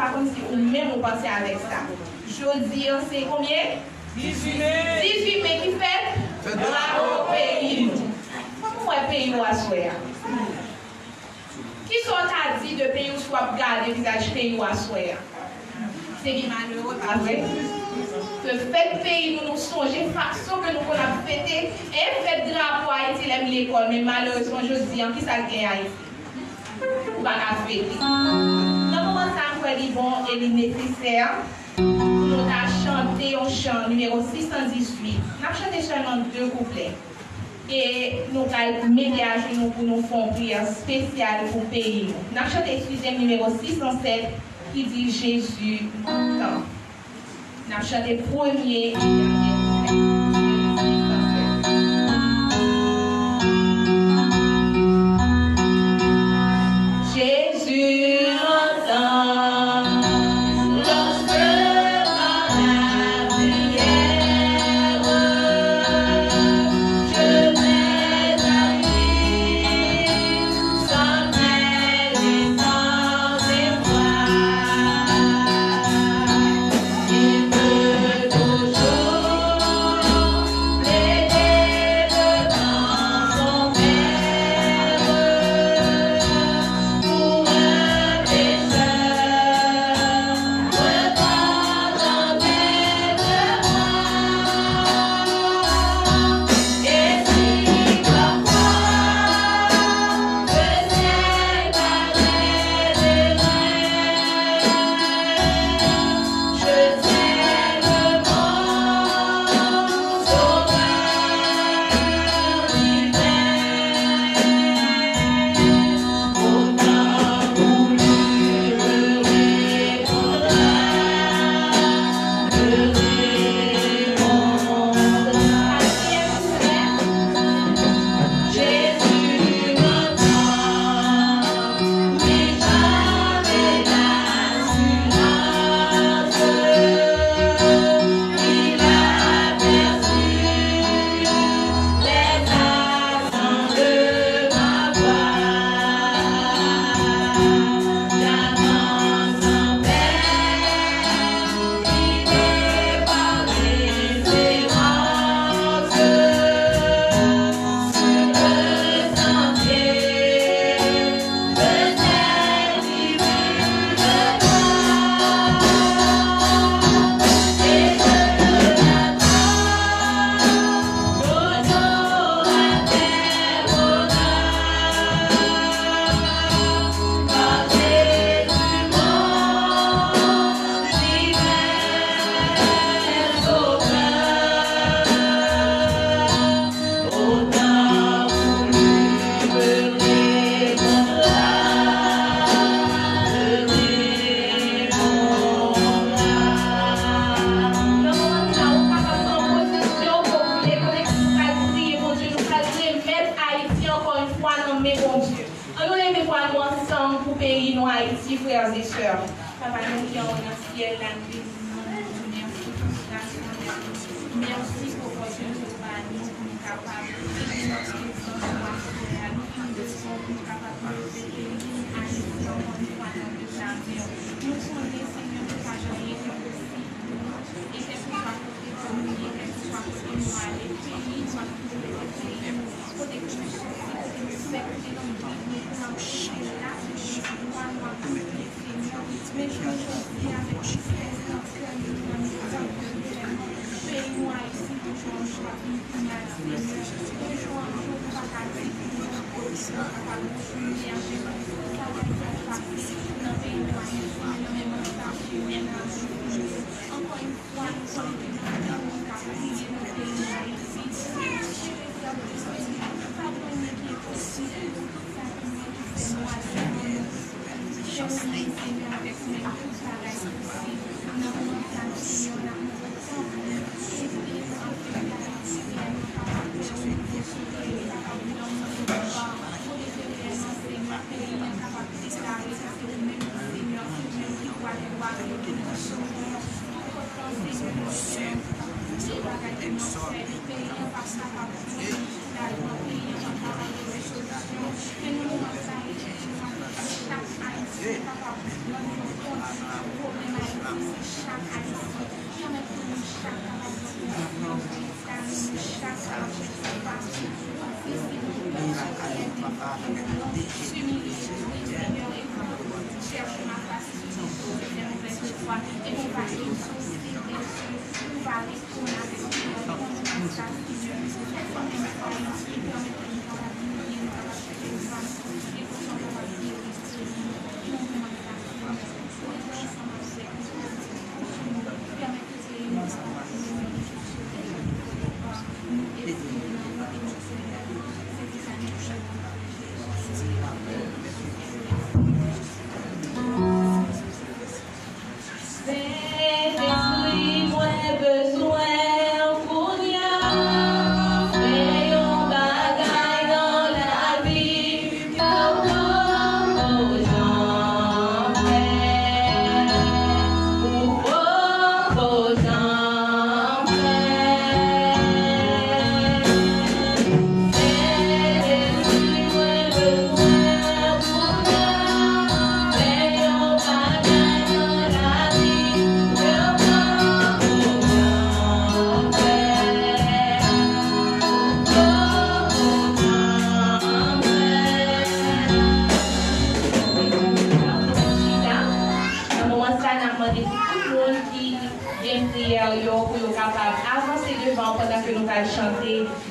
pas comme si ou même on pensait avec ça. Jeudi, c'est combien? 18 mai. 18 mai qui fait? Bravo pays. Comment est pays à souhait? Qui sont à dit de pays où soit regarder le visage pays à souhait? C'est qui malheureux, pas vrai? Que fait pays nous nous songer façon que nous avons fêté et fait drapeau Haïti l'école, mais malheureusement je dis en qui ça gagne Haïti. Ou pas qu'à fêter. Dans le moment ça me dit bon et il est nécessaire. Nous avons chanté un chant numéro 618. Nous avons chanté seulement 2 couplets. Et nous allons mettre à genoux pour nous faire une prière spéciale pour le pays. Nous avons chanté le numéro 607 qui dit Jésus m'entend. Nous avons chanté premier et dernier. Jésus m'entend.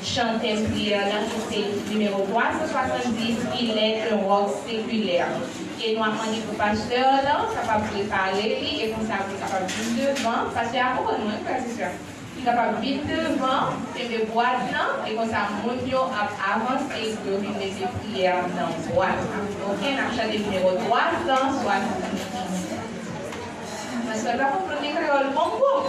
Chanter prière numéro 370, il est un rock séculaire. Et nous avons demandé pour le pasteur, capable de préparer, et comme ça, vous êtes capable de venir devant, parce qu'il y a beaucoup de monde, c'est ça. Il est capable de venir devant, et de boîte, et comme ça, nous avons avancé et de venir des prières dans la boîte. Ok, on a chanté numéro 370. Parce que là, vous prenez le bon coup.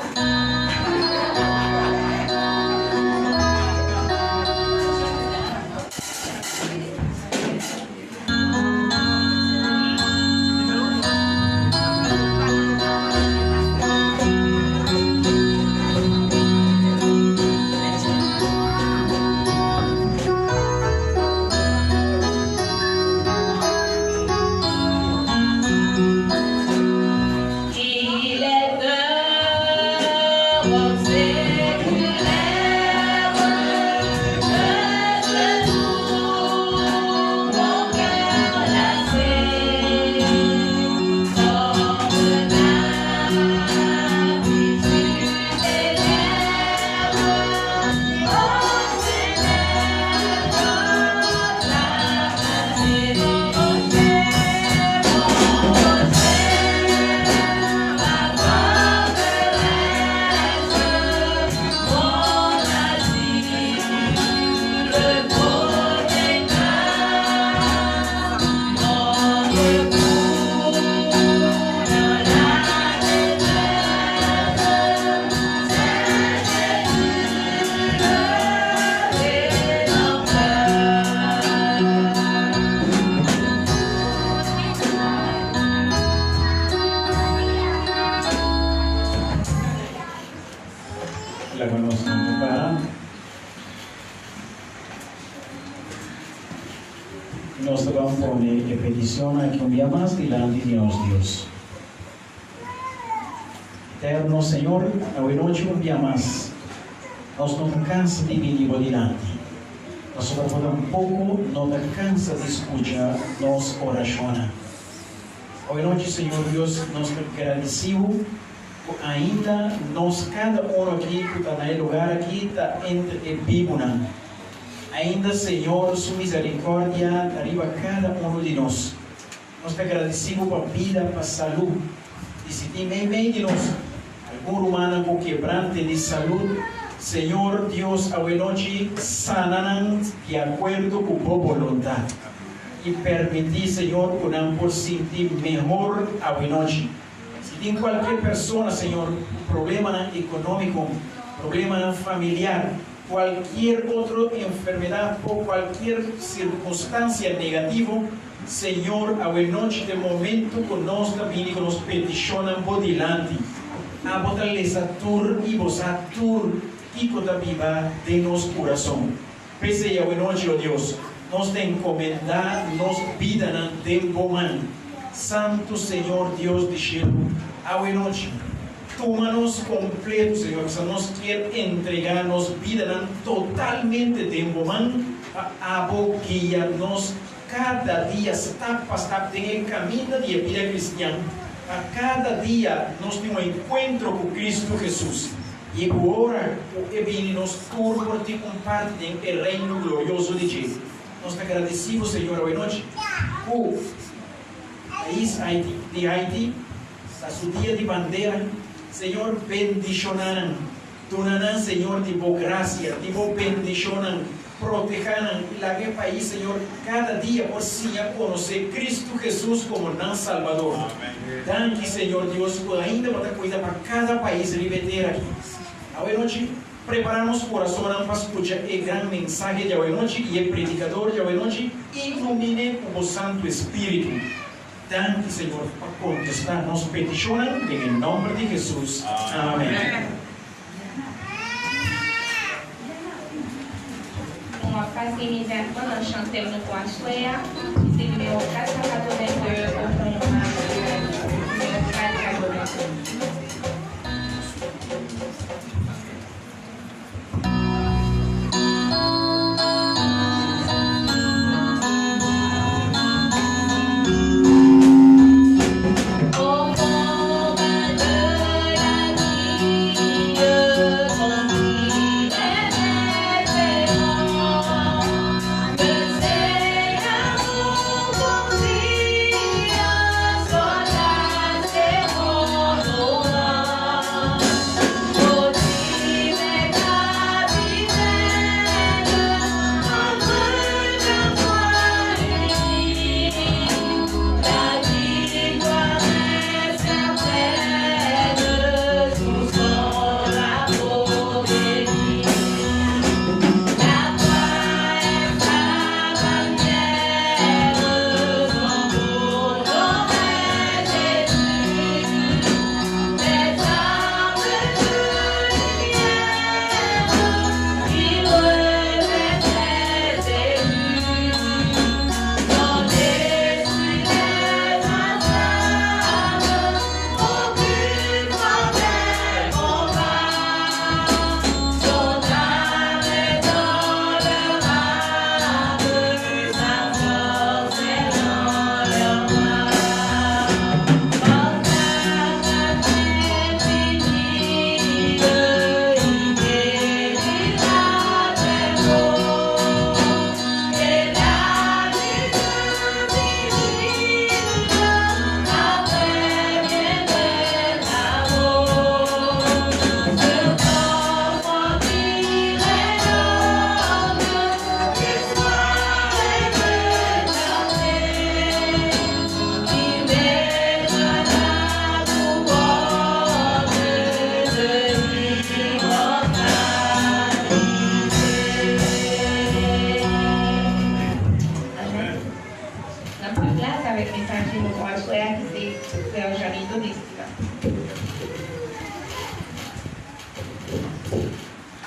Nós vamos poner a petição que um dia mais delante de nós, Deus. Eterno Senhor, hoje noite um dia mais, nós não cansa de vir diante. Nós só por um pouco não cansa de escutar nossa oração. Hoje noite, Senhor Deus, nós agradecemos ainda nós cada um aqui que está no lugar aqui está entre vivo. Ainda, Senhor, sua misericórdia arriba a cada um de nós. Nós te agradecemos pela vida, pela saúde. E se tem meio de nós algum humano com quebrante de saúde, Senhor Deus, a noite sanarão de acordo com a boa vontade. E permitir, Senhor, que não por sentir melhor a noite. Se tem qualquer pessoa, Senhor, problema econômico, problema familiar, qualquer outra enfermidade ou qualquer circunstância negativa, Senhor, a noite de momento que nós também nos peticionamos por diante, a botar les atur e vos atur e que da viva de nosso coração. Pese a noite, ó Deus, nós te encomendar nossa vida no tempo humano. Santo Señor Dios de cielo, hoy noche, tómanos completo, Señor, que nos quiere entregarnos vida totalmente de man a guiarnos cada día, step por step, en el camino de vida cristiana. A cada día nos tenemos un encuentro con Cristo Jesús. Y ahora, nos turno por ti compartir el reino glorioso de Dios. Nos agradecemos, Señor, hoy noche. País de Haití, a su día de bandera, Señor, bendicionan, donarán, Señor, tipo gracia, tipo bendicionan, protejan la que país, Señor, cada día por sí a conocer Cristo Jesús como nan Salvador. Danke, Señor Dios, por ainda para cuidar para cada país libertar aquí. Hoy noche, preparamos corazón para escuchar el gran mensaje de hoy noche y el predicador de hoy noche ilumine como Santo Espíritu. Danke, Señor, por contestar. Nos peticionan en el nombre de Jesús. Amén. On va passer immédiatement dans le chanteur de Poissoya, c'est le numéro 482 au fond numéro 482.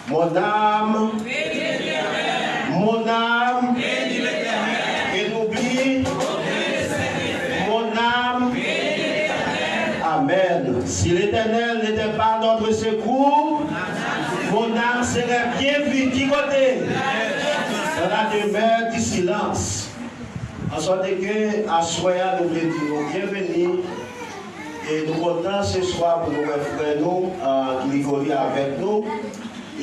Mon âme, et n'oublie, mon âme, amen. Si l'Éternel n'était pas notre secours, mon âme serait bien vitigotée dans la demeure du silence. En sorte que, à Soya, nous voulons dire bienvenue. Et nous comptons ce soir pour nos frères qui vivent avec nous.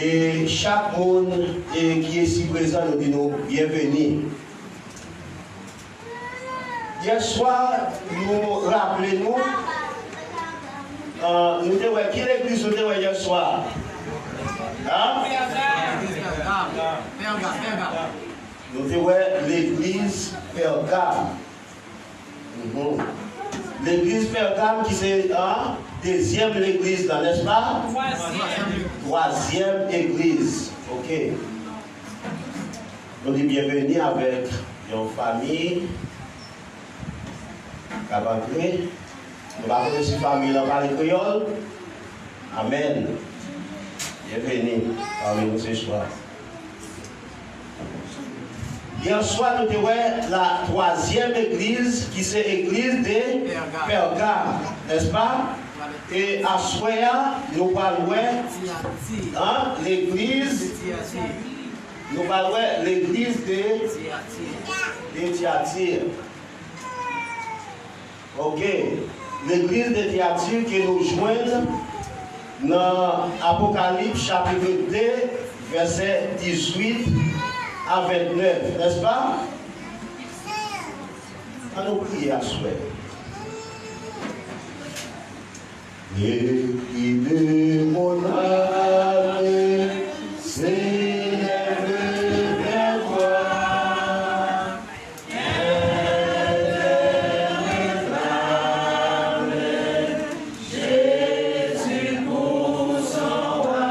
Et chaque monde qui est ici présent nous dit nous bienvenue. Hier soir, nous rappelons-nous, nous avons quelle église nous avons hier soir? Hein? Nous avons l'église Pergame. L'église Pergame qui c'est la deuxième église, n'est-ce pas? Troisième église. Ok. Nous sommes bienvenus avec une famille. Cabancré. Nous avons une famille en parler créole. Amen. Bienvenue parmi nous ce soir. Hier soir, nous avons la troisième église qui c'est l'église de Pergame, n'est-ce pas? Et à Soya, nous parlons l'église, nous parlons l'église de Thyatire. Ok, l'église de Thyatire que nous joignons dans Apocalypse chapitre 2, verset 18 à 29, n'est-ce pas? On nous prie à souhait. Les cris de mon âme s'élèvent vers toi. Jésus pour son roi.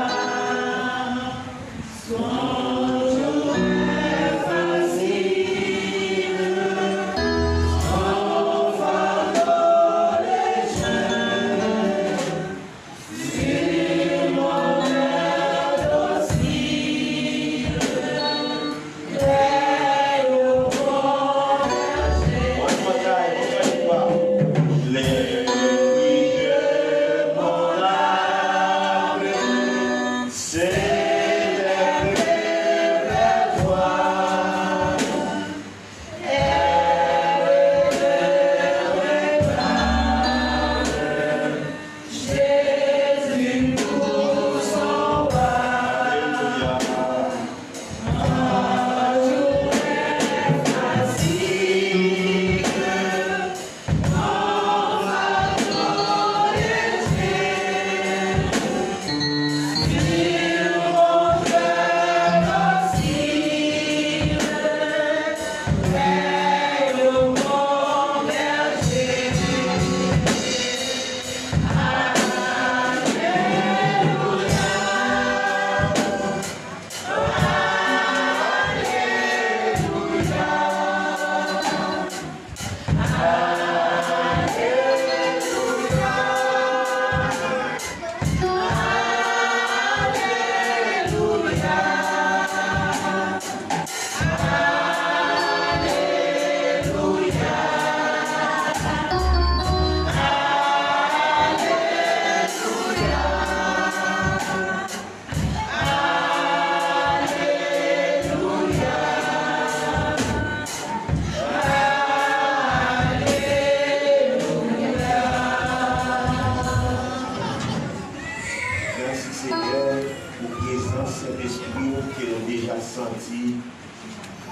Senti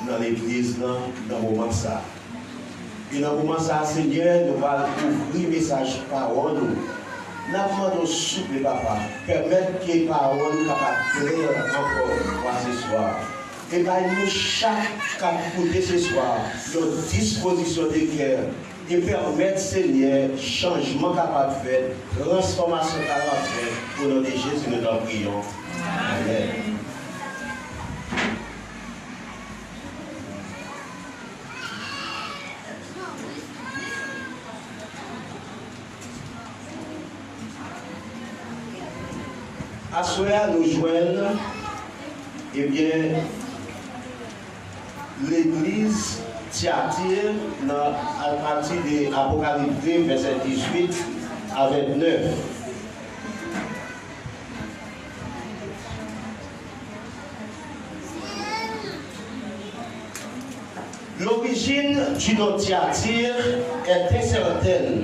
dans l'église dans le moment ça. Et dans le moment ça, Seigneur, nous allons ouvrir le message parole. Nous demandons souple, papa, permettre que les paroles soient claires encore une fois ce soir. Et bien, nous, chaque côté ce soir, notre disposition de cœur, et permettre, Seigneur, changement capable de faire, transformation capable de faire, au nom de Jésus, nous t'en prions. Amen. À ce moment, nous joignons, eh bien, l'église Thyatire à partir de l'Apocalypse 2, verset 18 à 29. L'origine du nom Thyatire est incertaine,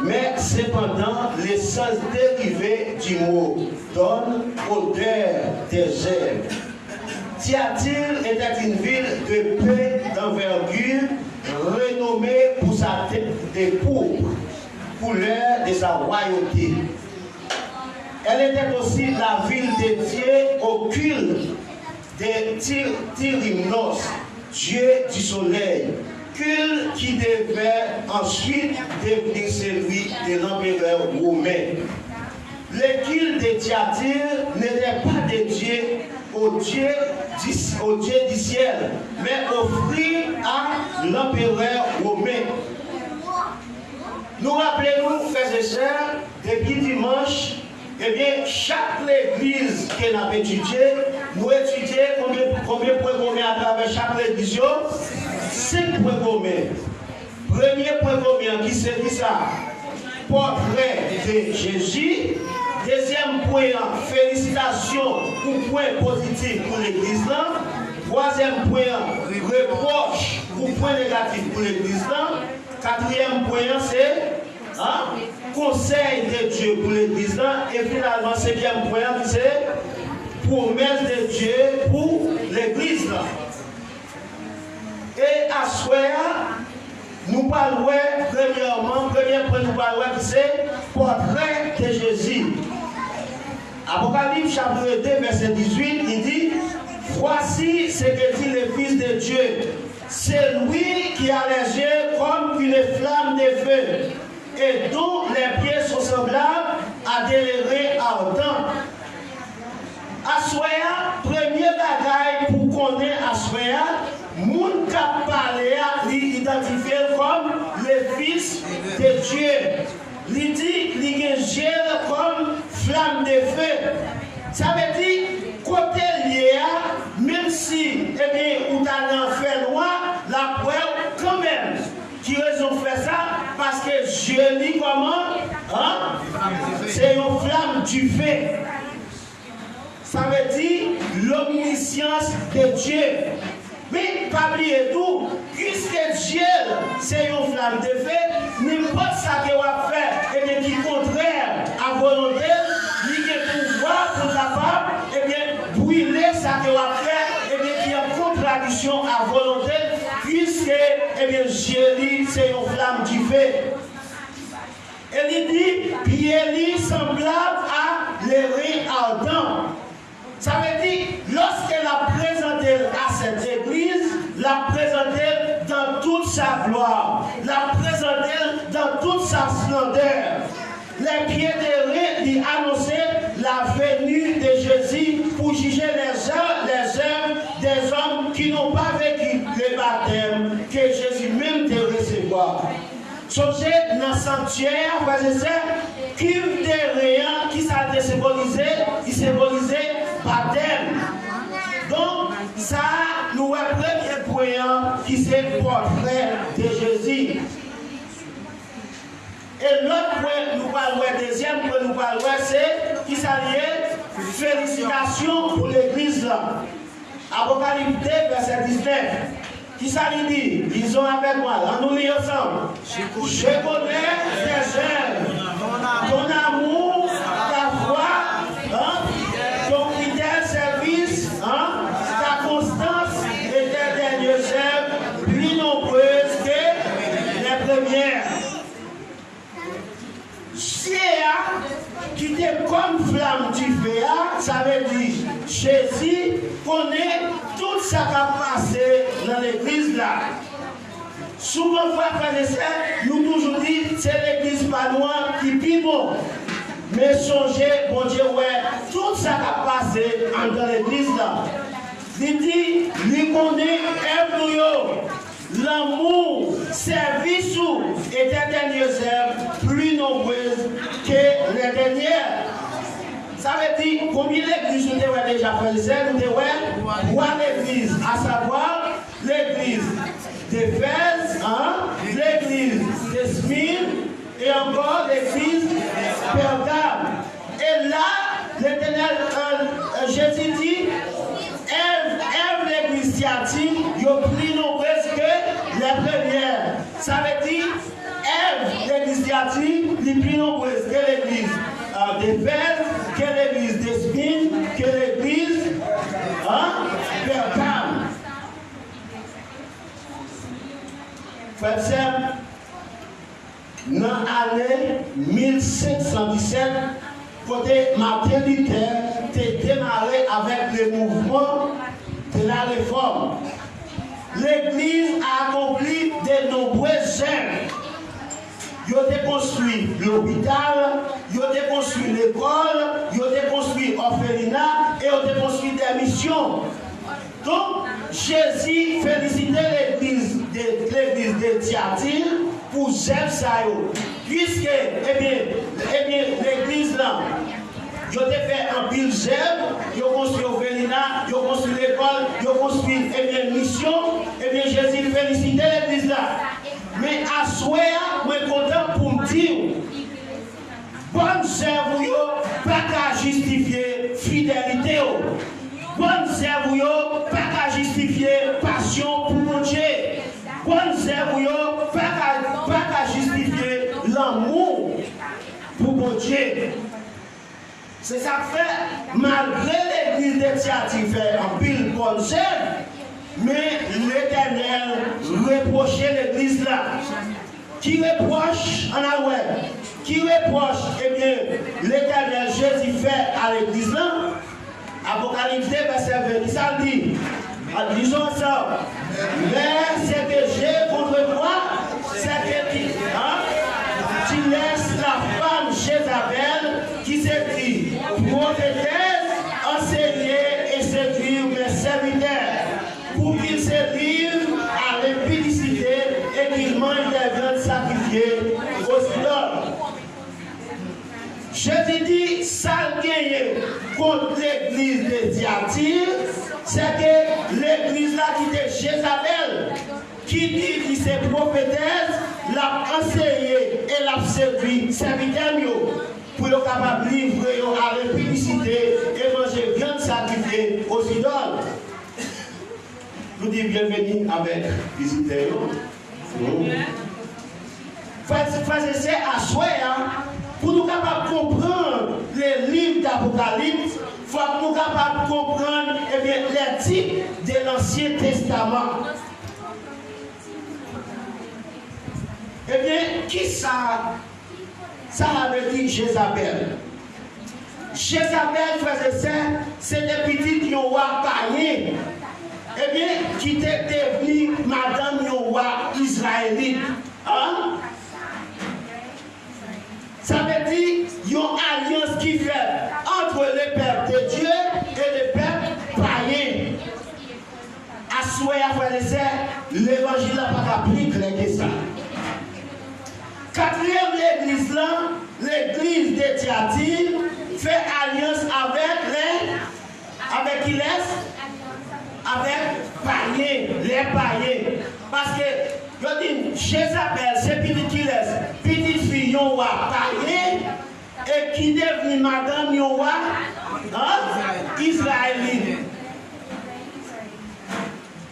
mais cependant l'essence dérivée du mot donne odeur des herbes. Thyatire était une ville de paix d'envergure renommée pour sa tête de pourpre, couleur de sa royauté. Elle était aussi la ville dédiée au culte de Tyrimnos, Dieu du soleil, culte qui devait ensuite devenir celui de l'empereur romain. Le culte de Thyatire n'était pas dédié au Dieu du ciel, mais offert à l'empereur romain. Nous rappelons, frères et sœurs, depuis dimanche, eh bien, chaque église que nous avons étudiée nous étudions combien de points communs à travers chaque révision. 5 points communs. Premier point commun qui c'est qui ça? Portrait de Jésus. Deuxième point, félicitations ou point positif pour l'église. Troisième point, reproche ou point négatif pour l'église. Quatrième point, c'est conseil de Dieu pour l'église. Et finalement, cinquième point, c'est promesse de Dieu pour l'église. Et à ce nous parlons premièrement, premier point, nous parlons c'est portrait de Jésus. Apocalypse chapitre 2, verset 18, il dit, voici ce que dit le Fils de Dieu. C'est lui qui a les yeux comme une flamme de feu et dont les pieds sont semblables à des lérins ardents. Assoya, premier bagaille pour connaître Assoya, moun qui a parlé, l'identifié comme le Fils de Dieu. Il dit, il est comme flamme de feu. Ça veut dire, côté lié, même si, eh bien, ou t'as l'enfer loin, la preuve, quand même, qui raison fait ça, parce que Dieu dit comment, c'est une flamme du feu. Ça veut dire l'omniscience de Dieu. Mais pas oublier tout, puisque Dieu, c'est une flamme de feu, n'importe ce qu'il va faire, et bien qui est contraire à volonté, il a le pouvoir pour capable, et bien brûler ce qu'il va faire, et bien qui est en contradiction à volonté, puisque, et bien Dieu, c'est une flamme du feu. Et il dit, pied semblable à l'airain ardent. Ça veut dire, lorsqu'elle a présenté à cette église, l'a présenté dans toute sa gloire, l'a présenté dans toute sa splendeur. Les pieds de riz lui annonçaient la venue de Jésus pour juger les œuvres des hommes qui n'ont pas vécu le baptême que Jésus même de recevoir. Songez dans le sanctuaire, frères et sœurs, cuve de rien qui s'est symbolisé, qui symbolisait baptême. Donc, ça, nous avons le premier point qui c'est le portrait de Jésus. Et l'autre point, nous parlons, deuxième point, nous parlons, c'est qui s'allie félicitations pour l'église. Apocalypse 2, verset 19. Qui ça lui dit? Disons avec moi, on nous lit ensemble. Je connais tes œuvres, ton amour, ta foi, ton fidèle service, ta constance et tes dernières œuvres plus nombreuses que les premières. Qui était comme flamme du feu, ça veut dire Jésus connaît tout ce qui a passé dans l'église là. Souvent, frères et sœurs, nous toujours dit c'est l'église pas loin qui est bon. Mais songez, bon Dieu, ouais, tout ce qui a passé dans l'église là. Il dit, il connaît l'amour, service et des dernières œuvres plus nombreuses que les dernières. Ça veut dire combien l'église nous avons déjà fait, nous avons trois églises, à savoir l'église d'Éphèse, l'église de Smyrne et encore l'église de Pergame. Et là, l'Éternel Jésus dit, Ève l'église sciatique, il y a plus nombreuse que les premières. Ça veut dire, Ève l'église sciatique, il est plus nombreuse que l'église d'Éphèse, que l'église de Smyrne, que l'église de Pergame. Frère, dans l'année 1717, côté Martin Luther a démarré avec le mouvement de la réforme. L'Église a accompli de nombreuses œuvres. Ils ont construit l'hôpital, ils ont construit l'école, ils ont construit l'orphelinat et ils ont construit des missions. Donc, Jésus félicitait l'église de Thyatire pour Zeb Sayo. Puisque, eh bien l'église là, ils ont fait un pile zèbre, ils ont construit au Vélina, ils ont construit l'école, ils ont construit une mission. Eh bien, Jésus félicite l'église là. Mais à souhait, je suis content pour me dire, bonne servouille, pas qu'à justifier fidélité. Bonne servouille, pas qu'à justifier passion pour mon Dieu. Bonne servouille, pas qu'à justifier l'amour pour mon Dieu. C'est ça que fait, malgré l'église de Thyatire fait un pile bonne serve, mais l'Éternel reprochait l'église là. Qui reproche en Awel? Qui reproche? Eh bien, l'Éternel Jésus fait à l'église là. Apocalypse 2, verset 20, ça dit, disons ensemble, mais ce que j'ai contre toi, c'est que tu laisses la femme Jézabel qui s'écrit, prophétesse, enseigner et séduire mes serviteurs, pour qu'ils se livrent à l'impudicité et qu'ils mangent des viandes sacrifiées aux idoles. Jésus dit, ça gagné contre l'église de Thyatire, c'est que l'église là qui était Jézabel, qui dit qu'il s'est prophétesse, l'a enseigné et l'a servi serviteur pour être capable de livrer à l'impudicité et manger viande sacrifiée aux idoles. Nous disons bienvenue avec visiteurs. Frères et à soi, pour nous capables de comprendre les livres d'Apocalypse, il faut que nous capables de comprendre les types de l'Ancien Testament. Eh bien, qui ça avait dit Jézabel? Jézabel, frères et sœurs, c'est des petites qui ont païens. Eh bien, qui était devenue Madame Yowa israélite. Hein? Ça veut dire qu'il y a une alliance qui fait entre le peuple de Dieu et le peuple païen. À souhait, frères et sœurs, l'évangile n'a pas plus clair que ça. Quatrième l'église là, l'église de Thyatire, fait alliance avec qui laisse? Avec païens, les païens. Parce que, je dis, Jézabel, c'est petite qui laisse, petite fille, Yowa, païen, et qui devient madame Yowa, israélite.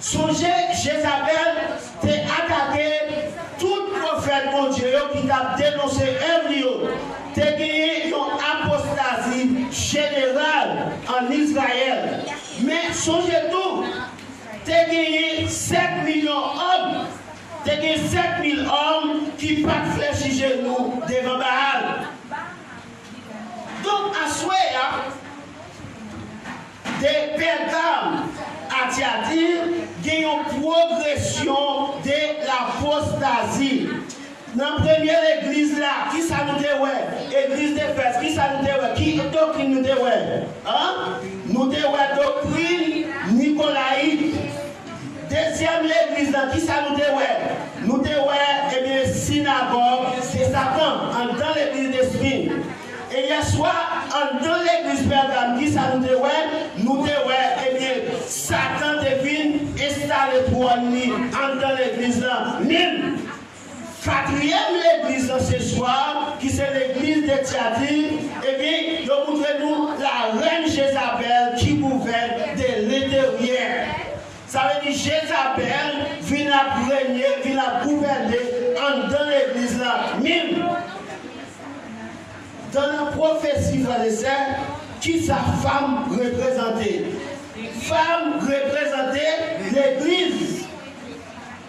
Songez, Jézabel t'a attaqué tout prophète mon Dieu qui t'a dénoncé un lieu. T'a gagné une apostasie générale en Israël. Mais songez tout, t'as gagné 7 millions d'hommes. T'as gagné 7 000 hommes qui partent fléchis genoux devant Baal. Donc, à souhait, des Pergames à Thyatire, il y a une progression de l'apostasie. Dans la première église là, qui ça nous dit ouais? Église d'Éphèse, qui ça nous dit ouais? Qui doctrine nous dit ouais? Hein? Nous dit ouais doctrine nicolaïque. Deuxième l'église là, qui ça nous dit ouais? Nous dit ouais, eh bien, synagogue, c'est Satan, dans l'église d'Esprit. Et hier soir, dans l'église Pergame, qui ça nous dit ouais? Nous dit ouais, eh bien, Satan devine installer pour nous dans l'église là. Même quatrième l'église ce soir, qui c'est l'église de Thyatire, eh bien, je montre nous la reine Jézabel qui gouverne de l'intérieur. Ça veut dire Jézabel vient à régner, vient à gouverner dans l'église là. Même dans la prophétie, frères et sœurs, qui sa femme représentée? Femme représentée l'église.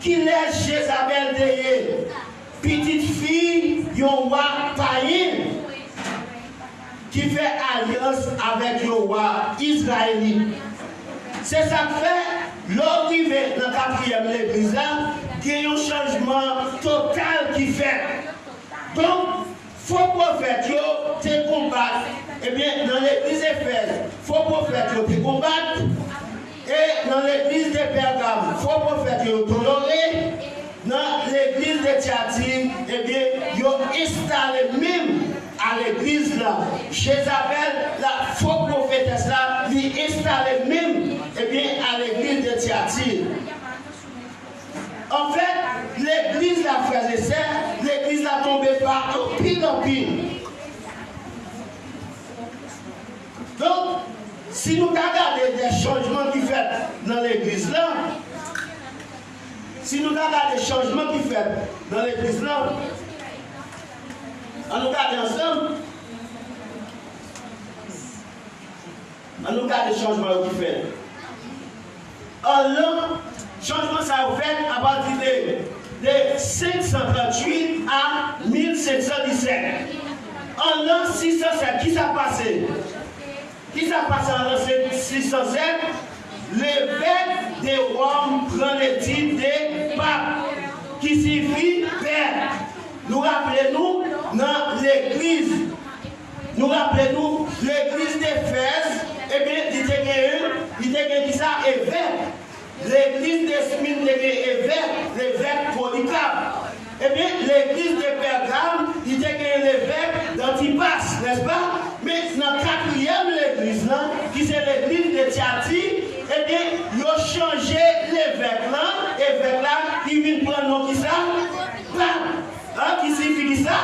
Qui laisse Jézabel derrière? Petite fille, Yowa païen, qui fait alliance avec Yowa israélite. C'est ça que fait, l'arrivée dans la quatrième l'église là, qu'il y a un changement total qui fait. Donc, faux prophètes, te combattent. Eh bien, dans l'église d'Éphèse, faux prophètes, te combattent. Et dans l'église de Pergame, faux prophètes, te tolérés. Dans l'église de Thyatire, eh bien, ils ont installé même à l'église là. Jézabel, la faux prophétesse là, lui installait même à l'église de Thyatire. En fait, l'église, la frères et sœurs, l'église n'a tombé par en pile. Donc, si nous regardons des changements qui fait dans l'église là, on nous regarde ensemble, on nous regarde les changements qui fait. Alors, changement ça a fait à partir de 538 à 1517. En l'an 607, qui s'est passé? En l'an 607? L'évêque de Rome prend le titre de pape, qui signifie père. Nous rappelons dans l'église. L'église d'Éphèse, il était qui ça? Évêque. L'église de Smyrne, l'évêque Polycarpe. L'église de Pergame, il était l'évêque d'Antipas, n'est-ce pas? Mais dans la quatrième l'église, qui c'est l'église de Thyatire, ils ont changé l'évêque là, il vient prendre le nom qui ça? Pape. Qui signifie ça?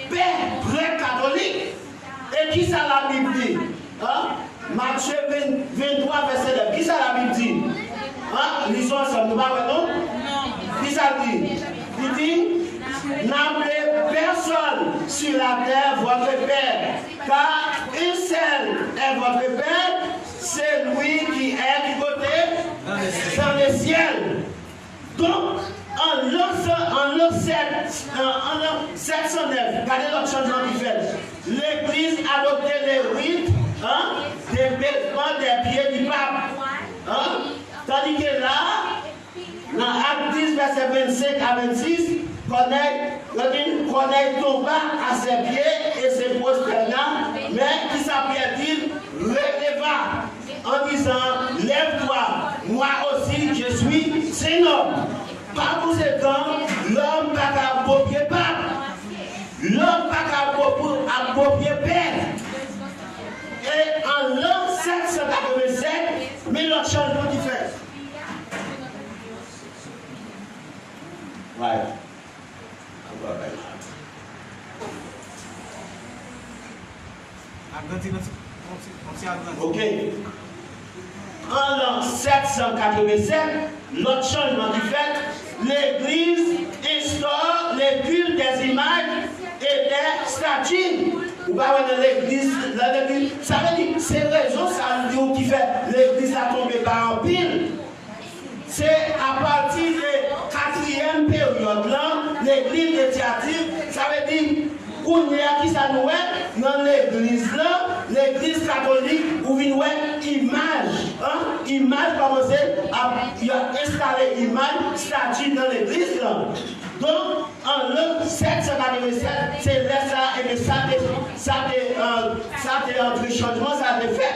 Père, prêtre catholique. Et qui ça la Bible dit? Matthieu 23, verset 2. Qui ça la Bible dit? Lisons ensemble, nous ne parlons pas, non? Qui ça dit? Il dit, n'appelez personne sur la terre votre père, car un seul est votre père, c'est lui qui est du côté dans les ciels. Donc, en l'an 709, regardez l'autre changement qui fait. L'Église a adopté les rites des vêtements des pieds du pape. Tandis que là, dans Acte 10, verset 25 à 26, Corneille tomba à ses pieds et se prosterna, mais qui s'appelle-t-il? Releva, en disant, lève-toi, moi aussi je suis un homme. Par conséquent, l'homme n'a qu'à approprier pape. L'homme n'a qu'à approprier père. Et en l'an 787, mais l'autre changement qui fait. Ouais. Ok. En l'an 787, l'autre changement qui fait, l'Église instaure les cultes des images et des statues. Vous parlez de l'église, ça veut dire, c'est raison, ça veut dire qui fait l'église a tombé par en pile. C'est à partir de 4e période là, l'église de Thyatire, ça veut dire, qu'on est à qui ça nous est, dans l'église là, l'église catholique, où vient image. Image, commencer à installer image, statue dans l'église là. Donc, en l'an 787, c'est là ça, et ça entre changement, ça a été fait.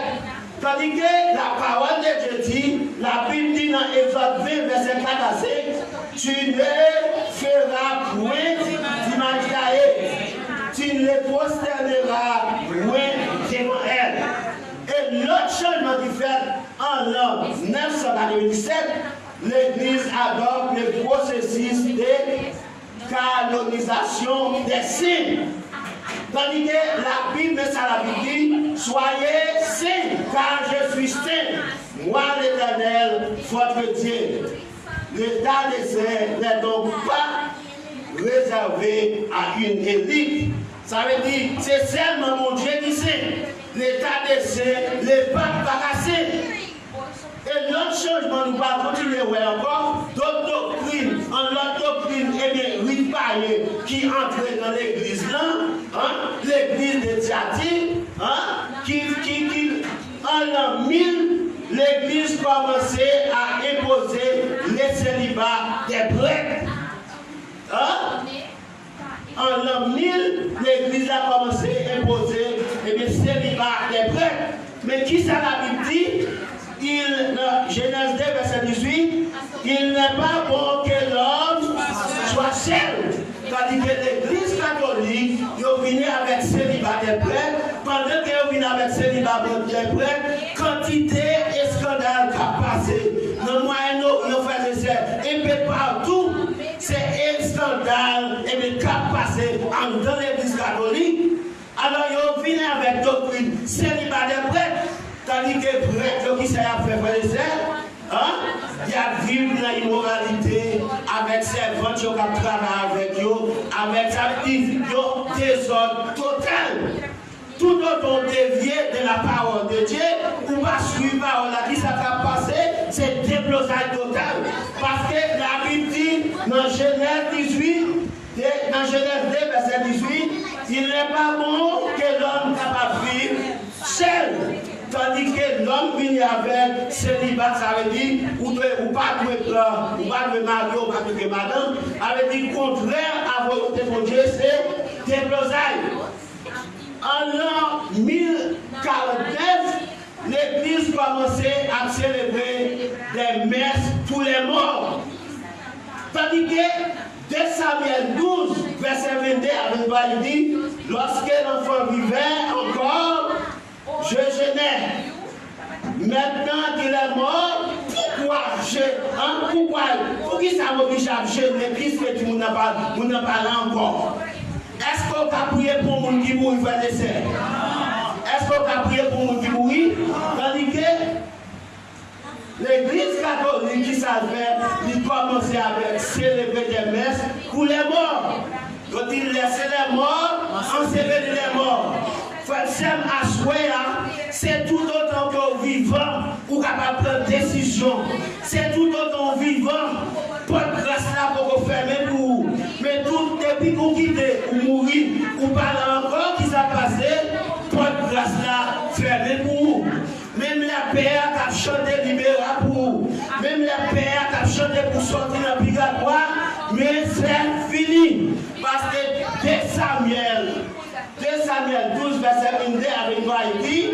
Tandis que la parole de Dieu dit, la Bible dit dans Exode 20, verset 4 à 5, tu ne feras point d'image taillée, tu ne les prosterneras point devant elle. Et l'autre changement qui fait en l'an 997, l'Église adopte le processus de canonisation des saints. Tandis que la Bible, dit, soyez saints, car je suis saint, moi l'Éternel, votre Dieu. L'état des saints n'est donc pas réservé à une élite. Ça veut dire, c'est seulement mon Dieu qui sait. L'état des saints, les papes pas cassés. Et l'autre changement, nous allons continuer encore, d'autres doctrines, en l'autre doctrine, rite païen qui entrait dans l'église là, l'église de Thyatire, en l'an 1000, l'église commençait à imposer les célibats des prêtres. En l'an 1000, l'église a commencé à imposer les célibats des prêtres. Mais qui ça la Bible dit? Genèse 2, verset 18, il n'est pas bon que l'homme soit seul. C'est-à-dire que l'église catholique, ils ont fini avec célibat, célibataire prêt, pendant que vous avec célibataire prêt, quantité et scandale qui a passé. Dans le Moyen-Orient, et peu partout, c'est un scandale et qui a passé dans l'église catholique. Alors, ils viennent avec doctrine célibataire prêt, tandis que prêtre qui s'est fait frère et sœurs, il y a vivre dans l'immoralité avec servants qui ont travaillé avec eux, avec sa désordre total. Tout autant dévié de la parole de Dieu, ou pas suivre la parole qui s'est passé, c'est déblosage total. Parce que la Bible dit dans Genèse 18, dans Genèse 2, verset 18, il n'est pas bon que l'homme capable de vivre seul. Tandis que l'homme vient avec célibat, ça veut dire, ou pas de plan, ou pas de mari, ou pas de madame, ça veut dire contraire à la volonté de Dieu, c'est déblosage. En l'an 1049, l'Église commençait à célébrer des messes pour les morts. Tandis que 2 Samuel 12, verset 22 à 23, il dit, lorsque l'enfant vivait encore, je jeûnais. Maintenant qu'il est mort, pour qui ça m'oblige à jeûner puisque tu n'as pas encore? Est-ce qu'on a prié pour mon qui mourit, frère et sœur? Est-ce qu'on a prié pour mon qui mourit? Tandis que l'Église catholique qui savait, il commençait avec célébrer des messes pour les morts. Donc il laissait les morts, ensevelir les morts. Frère Sem Aswea, c'est tout autant que vivant ou capable de prendre décision. C'est tout autant vivant. Pas de grâce là pour fermer pour vous. Mais tout depuis qu'on quitte ou mourir ou parler encore qui s'est passé, pas de grâce là fermer pour vous. Même la paix qui a chanté libéra pour vous. Même la paix qui a chanté pour sortir dans le purgatoire, mais c'est fini. Parce que 2 Samuel 12, verset 22 avec moi, il dit,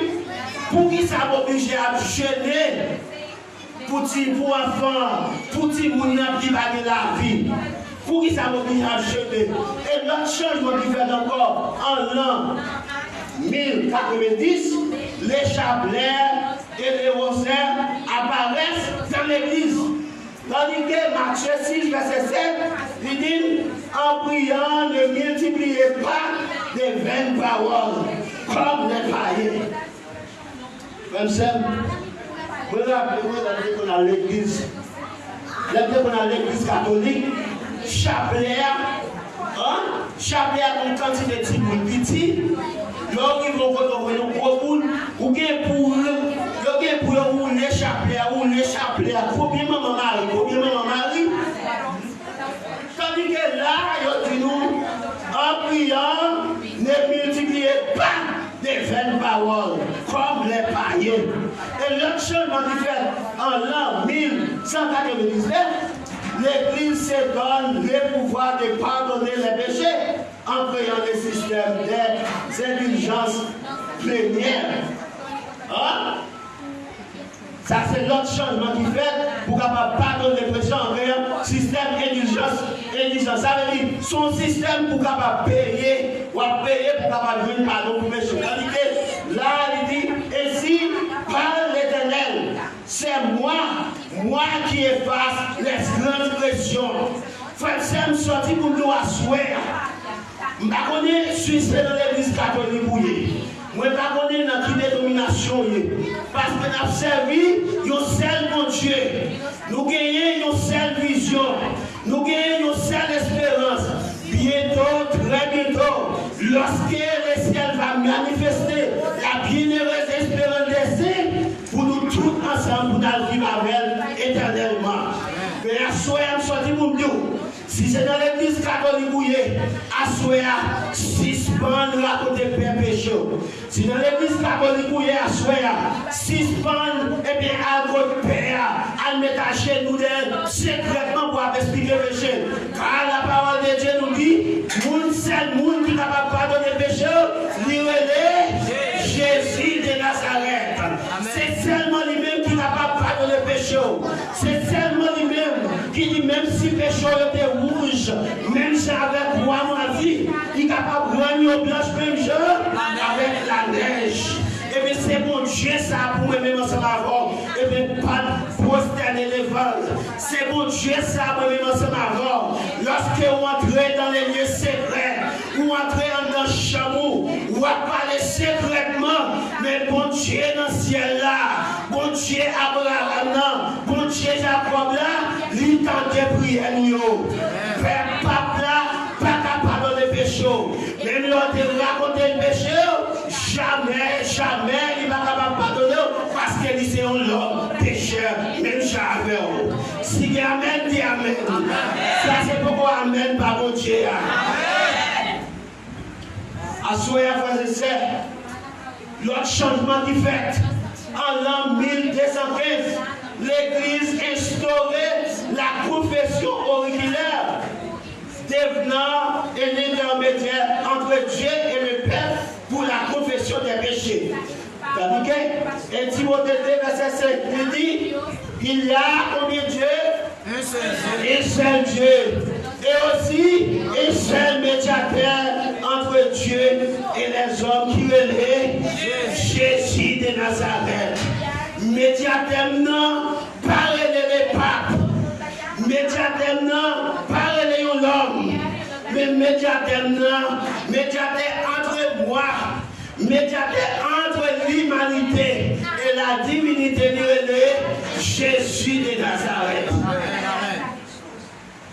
pour qui ça m'oblige à jeûner pour enfants, pour les gens qui va de la vie, pour qui ça m'oblige à jeûner. Et l'autre changement qui fait encore, en l'an 1090, les chapelaires et les rosaires apparaissent dans l'église. Tandis que Matthieu 6, verset 7, il dit, en priant, ne multipliez pas des vaines paroles, comme les païens. Même ça, vous vous rappelez qu'on a l'église, qu'on a l'église catholique, chapelaire, chapelaire, on quantité de petits boules petits, là ils vont retrouver nos gros boules, ou bien pour les chapelaires, combien maman Marie, tandis que là, il dit nous, en priant, ne multipliez pas des vaines paroles, comme les païens. Et l'autre chose qui fait en l'an 1199, l'Église se donne le pouvoir de pardonner les péchés en créant des systèmes d'indulgence plénière. Ça, c'est l'autre changement qui fait pour capable pardonner les péchés en créant un système d'indulgence. Ça veut dire son système pour capable payer ou payer pour capable venir pardon pour les péchés. Là, il dit, ainsi parle l'Éternel, c'est moi qui efface les transgressions. Frère, c'est sorti pour nous asseoir. Je ne connais pas si c'est dans l'église catholique. Je ne connais pas dans quelle dénomination. Parce que nous avons servi un seul mon Dieu. Nous gagnons une seule vision. Nous gagnons une seule espérance. Bientôt, très bientôt, lorsque le ciel va manifester la bienheureuse espérance des saints, pour nous tous ensemble, pour nous vivre avec elle éternellement. Mais à soir, sorti pour nous. Si c'est dans l'église catholique, à soir, suspendre la côté père péché. Si dans l'église catholique, à soir, suspendre et bien à votre père, à mettre à chez nous secrètement pour expliquer le péché. Car la parole de Dieu nous dit, moun seul monde qui n'est pas pardonner le péché, l'irélé Jésus de Nazareth. C'est seulement lui-même qui n'a pas pardonné le péché. C'est seulement lui-même qui dit, même si le péché était rouge, même si avec moi ma vie, il est capable de gagner au blanche même jour, Mais bon Dieu dans le ciel là, bon Dieu Abraham là, bon Dieu Jacob là, lui tente prière nous. Père pape là, pas capable de péché. Même l'autre raconter le péché, jamais il va capable de pardonner parce que c'est un homme pécheur, même jamais. Si il y a amen, dis amen. Ça c'est pourquoi amen par mon Dieu. Assoyez frères et sœurs, l'autre changement qui fait en l'an 1215, l'Église instaurait la confession auriculaire, devenant un intermédiaire entre Dieu et le Père pour la confession des péchés. Tandis que Timothée 2, verset 5, il dit, il y a combien de Dieu? Un seul Dieu. Et aussi un seul médiateur entre Dieu et les hommes qui est Jésus de Nazareth. Médiateur non, parlez les papes. Médiateur non, parlez l'homme. Mais médiateur non, médiateur entre moi, médiateur entre l'humanité et la divinité de Jésus de Nazareth.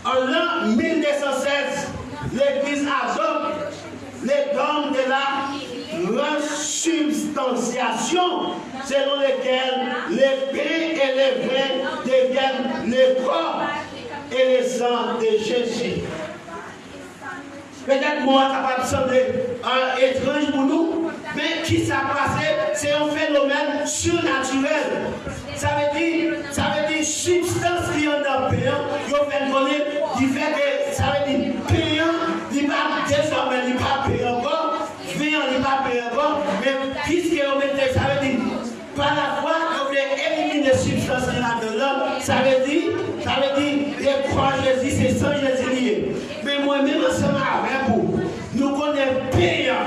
En l'an 1916, l'Église adopte les dogmes de la transubstantiation, selon lesquels les pains et les vins deviennent le corps et le sang de Jésus. Peut-être moi, ça va sembler étrange pour nous, mais qui s'est passé, c'est un phénomène surnaturel. Ça veut dire substance qui est dans le pays, il fait que ça veut dire payant, il va désormais il va payer encore, vient il va payer encore, mais puisque on met ça veut dire par la foi, on veut éliminer les substances qui sont dans l'homme, ça veut dire, et croire Jésus, c'est sans Jésus lié. Mais moi-même, ensemble avec vous, nous connaissons payant.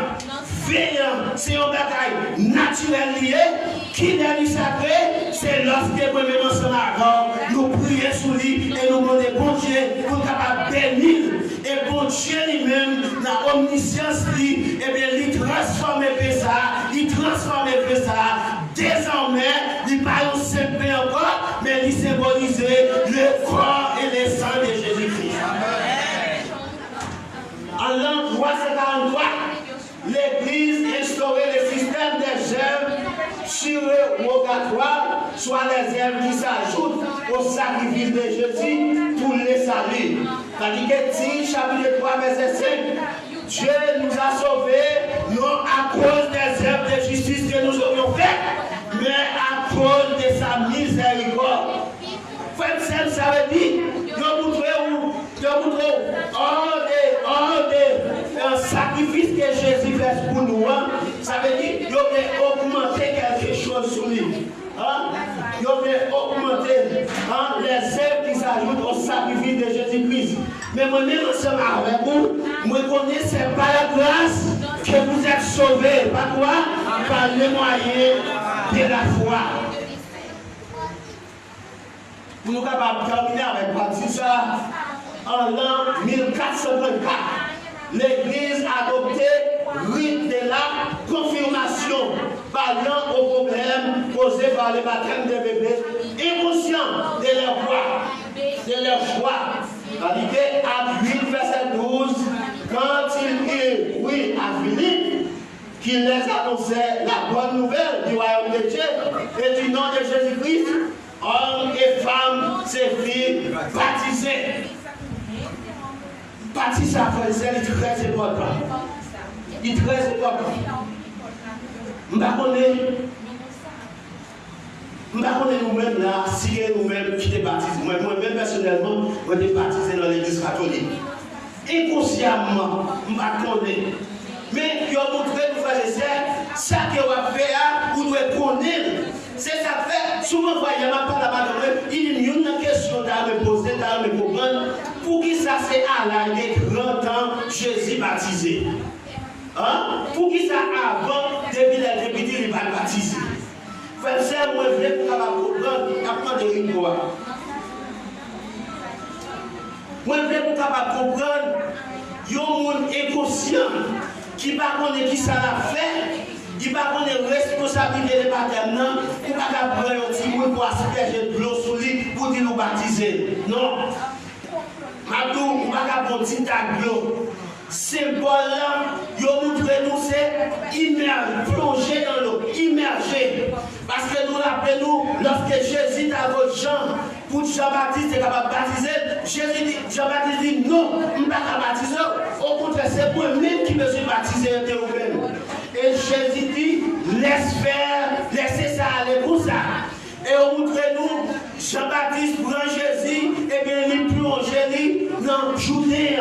C'est un bataille naturel lié, qui est sacré, c'est lorsque nous ensemble nous prions sous lui et nous demandons bon Dieu pour capable bénir. Et bon Dieu lui-même, la omniscience, et bien, il transforme ça, désormais, il parle au Saint-Père encore, mais il symbolise le corps et le sang de Jésus-Christ. En l'an 343, l'Église instaurait le système des œuvres surrogatoires, soit les œuvres qui s'ajoutent au sacrifice de Jésus pour les saluts. C'est-à-dire que chapitre 3, verset 5, Dieu nous a sauvés, non à cause des œuvres de justice que nous aurions faites, mais à cause de sa miséricorde. Frère, ça veut dire, un sacrifice que Jésus fait pour nous, ça veut dire qu'il faut augmenter quelque chose sur lui. Il faut augmenter les œuvres qui s'ajoutent au sacrifice de Jésus-Christ. Mais moi-même, ensemble avec vous, moi connais c'est par la grâce que vous êtes sauvés. Par quoi? Par le moyen de la foi. Pour nous capables de terminer avec partie ça, en l'an 1424, l'Église a adopté le rite de la confirmation, parlant aux problèmes posés par le baptême des bébés, inconscients de leur foi. Arrivé à 8, verset 12, quand il est à Philippe, qu'il les annonçait la bonne nouvelle du royaume de Dieu et du nom de Jésus-Christ, hommes et femmes, ses filles, baptisés. Baptiser à frère, il est très important. Il est très important. Je ne sais pas nous-mêmes là, si nous-mêmes qui te baptisons. Moi-même personnellement, je suis baptisé dans l'église catholique. Inconsciemment, je ne sais pas. Mais il a montré nous frères et sœurs, ça que vous avez fait, vous devez connaître. C'est ça fait. Souvent, il y a pas la il y a une question à me poser, à me comprendre. Pour qui ça c'est à l'année 30 ans, Jésus baptisé? Pour qui ça avant, depuis les députés, il va baptiser? Frère, c'est moi, je voulais comprendre de quoi. Moi, je voulais comprendre, il y a un monde inconscient qui ne sait pas qui ça l'a fait, Il va prendre les responsabilités de baptême, non? Il va pas prendre un petit mot pour asperger de l'eau sur lui pour dire nous baptiser. Non. Maintenant, il va pas prendre un petit tag d'eau. Symbole là, il montre nous c'est immerger, plonger dans l'eau, immerger. Parce que nous rappelons, lorsque Jésus a votre Jean, pour Jean-Baptiste est capable de baptiser, Jean-Baptiste dit non, je ne peux pas baptiser. Au contraire, c'est moi-même qui me suis baptisé de vous-même. Et Jésus dit, laisse faire, laissez ça aller pour ça. Et au montre nous, Jean-Baptiste prend Jésus, et bien il plonge dans Judée.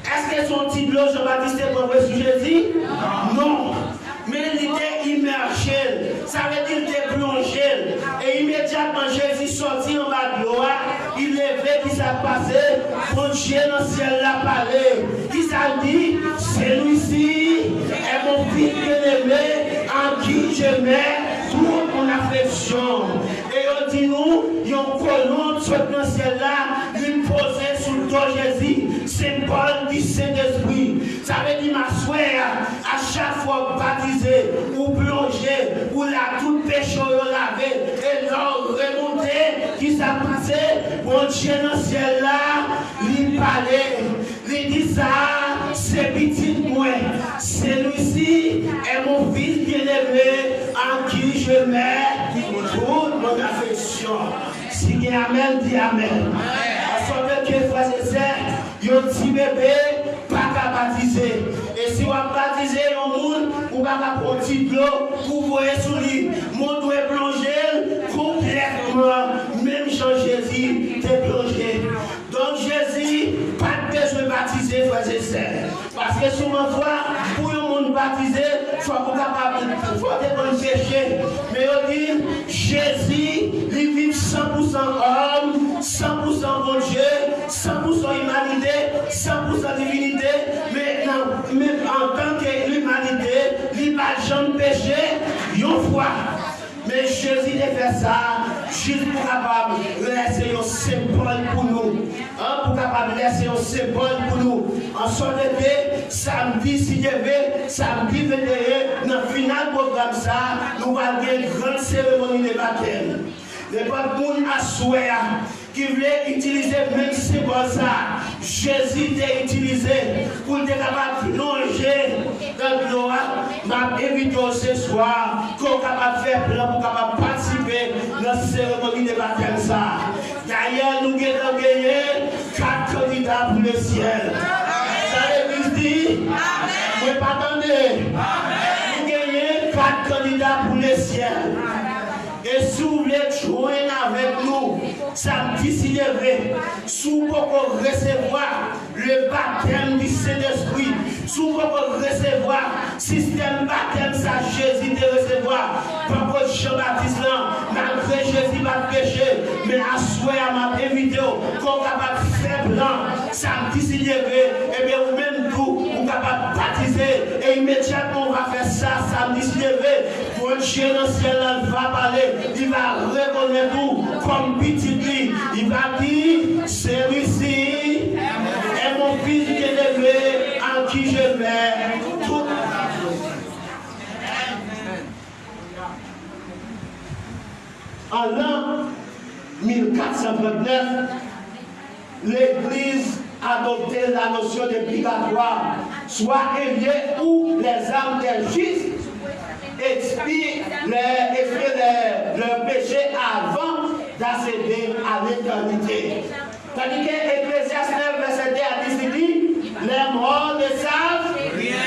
Est-ce que son petit blanc Jean-Baptiste est pour sur Jésus? Non. Mais il était immergé. Ça veut dire qu'il était plongé. Et immédiatement Jésus sortit en bas de l'eau. Il levait qui s'est passé. Mon Dieu dans le ciel l'a parlé. Qui s'est dit? Celui-ci est mon fils bien-aimé en qui je mets toute mon affection. Et on dit nous, il y a un colon sur le ciel là, il posait sous le dos Jésus. Symbole du Saint-Esprit. Ça veut dire, ma soeur, à chaque fois baptisé, ou plongé, ou la toute péché lavé, et l'or remonté, qui s'est passé, mon Dieu dans le ciel là, il parlait, il dit ça, c'est petit moi. Celui-ci est mon fils bien-aimé, en qui je mets toute mon affection. Si il y a Amen, dis Amen. À son que frères et sœurs, un petit bébé, pas qu'à baptiser. Et si on va baptiser un monde, on va prendre un petit l'eau pour voir sur lui. Mon doit plonger complètement. Même Jean-Jésus t'est plongé. Donc Jésus, pas de besoin de baptiser, frères et sœurs. Parce que souvent, pour un monde baptisé, il faut être péché. Mais on dit, Jésus, il vit 100% homme, 100% bon Dieu, 100% humanité, 100% divinité, mais même en tant que l'humanité, il n'a jamais péché, une fois. Mais Jésus a fait ça juste pour capable laisser un symbole pour nous. Pour capable laisser un symbole pour nous. En sorte que samedi, si je vais, samedi 21, dans le final programme ça, nous allons avoir une grande cérémonie de baptême. Les personnes à souhait qui voulaient utiliser même symbole ça, Jésus t'a utilisé pour être capable de plonger dans l'eau. Je m'invite ce soir qu'on capable de faire plan pour capable participer dans la cérémonie de baptême ça. D'ailleurs, nous avons gagné 4 candidats pour le ciel. Ça veut dire, vous ne pas attendre. Nous avons 4 candidats pour le ciel. Et si vous voulez joindre avec nous, samedi si levé, si vous pouvez recevoir le baptême du Saint-Esprit, si vous pouvez recevoir le système baptême, ça Jésus de recevoir, par contre Jean-Baptiste là, malgré Jésus va pécher, mais à souhait m'a invité qu'on capable de faire blanc, samedi si levé, et bien vous-même tout, vous capable de baptiser, et immédiatement on va faire ça, samedi si levé, pour un Dieu dans le ciel va parler. Il va reconnaître tout comme petit lui. Il va dire, celui-ci est mon fils bien-aimé en qui je mets tout. En l'an 1429, l'Église a adopté la notion de purgatoire, soit élevé où les âmes des justes expire le péché avant d'accéder à l'éternité. Tandis que Ecclésiaste 9, verset 2 a dit, les morts ne savent rien.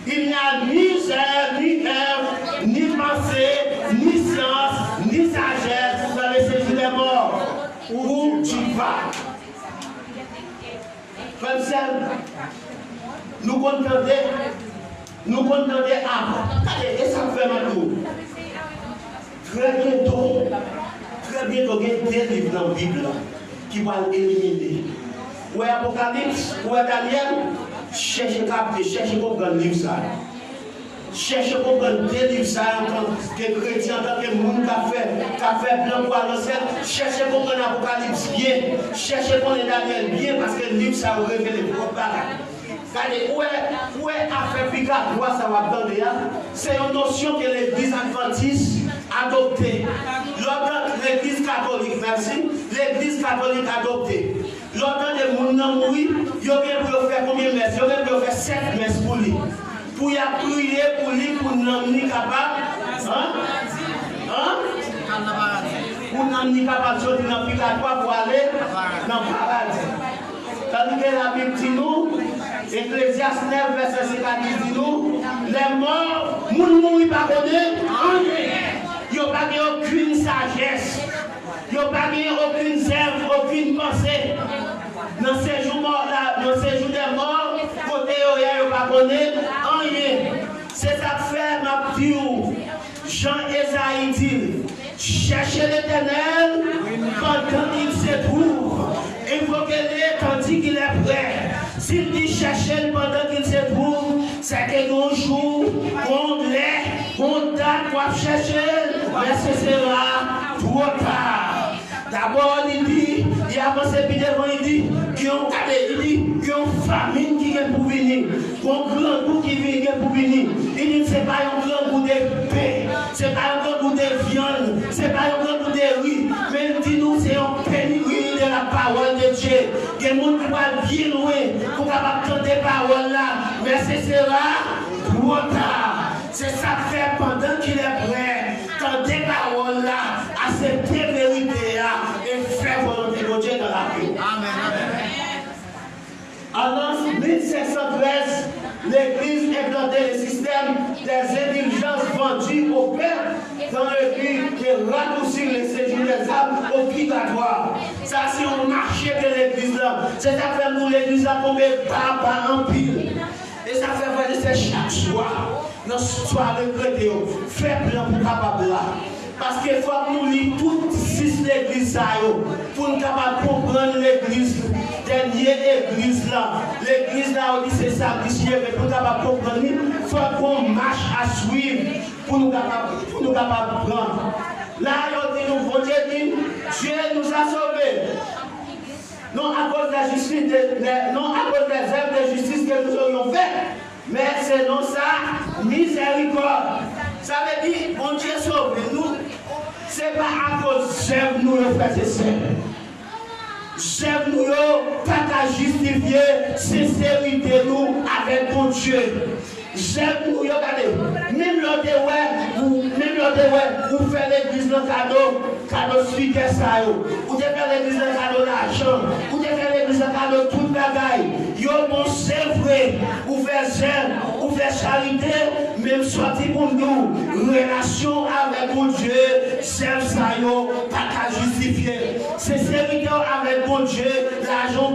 Il n'y a ni chair, ni cœur, ni pensée, ni science, ni sagesse dans le séjour des morts. Où tu vas? Comme ça, nous contendons. Nous comptons avant. Et ça fait maintenant. Très bientôt, il y a des livres dans la Bible qui vont éliminer. Ou Apocalypse, ou Daniel, cherchez capter, cherchez comprendre le livre ça. Cherchez comprendre des livres ça en tant que chrétien, en tant que monde qui a fait plan pour annoncer. Cherchez comprendre l'Apocalypse bien. Cherchez comprendre Daniel bien parce que le livre ça vous révèle beaucoup de bagages. Regardez, où est affaire Picard, ça va donner. C'est une notion que l'église adventiste a adoptée. L'église catholique, merci. L'église catholique a adopté. Lors de mon nom, oui, il y a faire combien de messes? Il y a faire 7 messes pour lui. Pour y prier pour lui, pour nous capable. Pour nous capable de sortir dans le purgatoire pour aller dans le paradis. Tandis que la Bible dit nous, Ecclésiaste 9, verset 50 dit nous, les morts, nous ne pouvons pas connaître rien. Il n'y a pas aucune sagesse. Il n'y a pas aucune zèbre, aucune pensée. Dans ces jours des morts, côté il n'y a pas connaître rien. C'est ça que fait ma petite Jean Esaïe dit, cherchez l'Éternel pendant qu'il se trouve. Invoquez-le tandis qu'il est prêt. S'il dit cherchez pendant qu'il se trouve, c'est que nos jours, on date pour chercher, mais ce sera trop tard. D'abord, il dit, il avance puis devant, il dit qu'il y a une famine qui vient pour venir, un grand goût qui vient pour venir. Il dit, ce n'est pas un grand goût de paix, ce n'est pas un grand goût de viande, ce n'est pas un grand goût de riz, mais il dit, nous, c'est un pénurie de la parole de Dieu. Il y a des gens qui vont bien loin pour entendre des paroles là, mais ce sera trop tard. C'est ça que fait pendant qu'il est prêt, quand des paroles là, accepter la vérité et faire volonté de Dieu dans la vie. Amen. En l'an 1713, l'Église implantait le système des indulgences vendues au Père dans le but de raccourcir le séjour des âmes au purgatoire. Ça, c'est un marché de l'Église là. C'est ça fait nous l'Église là tomber par en pile. Et ça fait voir c'est chaque soir. Dans ce soir, le chrétien fait plan pour capable là. Parce qu'il faut que nous lisions toutes 6 l'église pour nous capables de comprendre l'église, dernière église là. L'église là, on dit c'est ça, mais pour nous capables de comprendre, il faut qu'on marche à suivre pour nous capables de prendre. Là, on dit nous, bon Dieu dit, Dieu nous a sauvés. Non à cause de la justice, non à cause des œuvres de justice que nous aurions fait, mais c'est non ça, miséricorde. Ça veut dire, mon Dieu sauve nous. Ce n'est pas à cause de nous, frères et sœurs. J'aime nous, pas qu'à justifier sincérité nous avec mon Dieu. J'aime nous, regardez, même l'autre, vous faites l'église le cadeau suite à ça, vous devez faire l'église le cadeau d'argent, vous devez faire l'église le cadeau de toute bagaille. Yo, bon, c'est vrai, vous faites zèle, vous faites charité, même sorti pour nous, relation avec mon Dieu, c'est ça, pas qu'à justifier. Sincérité avec mon Dieu, l'argent,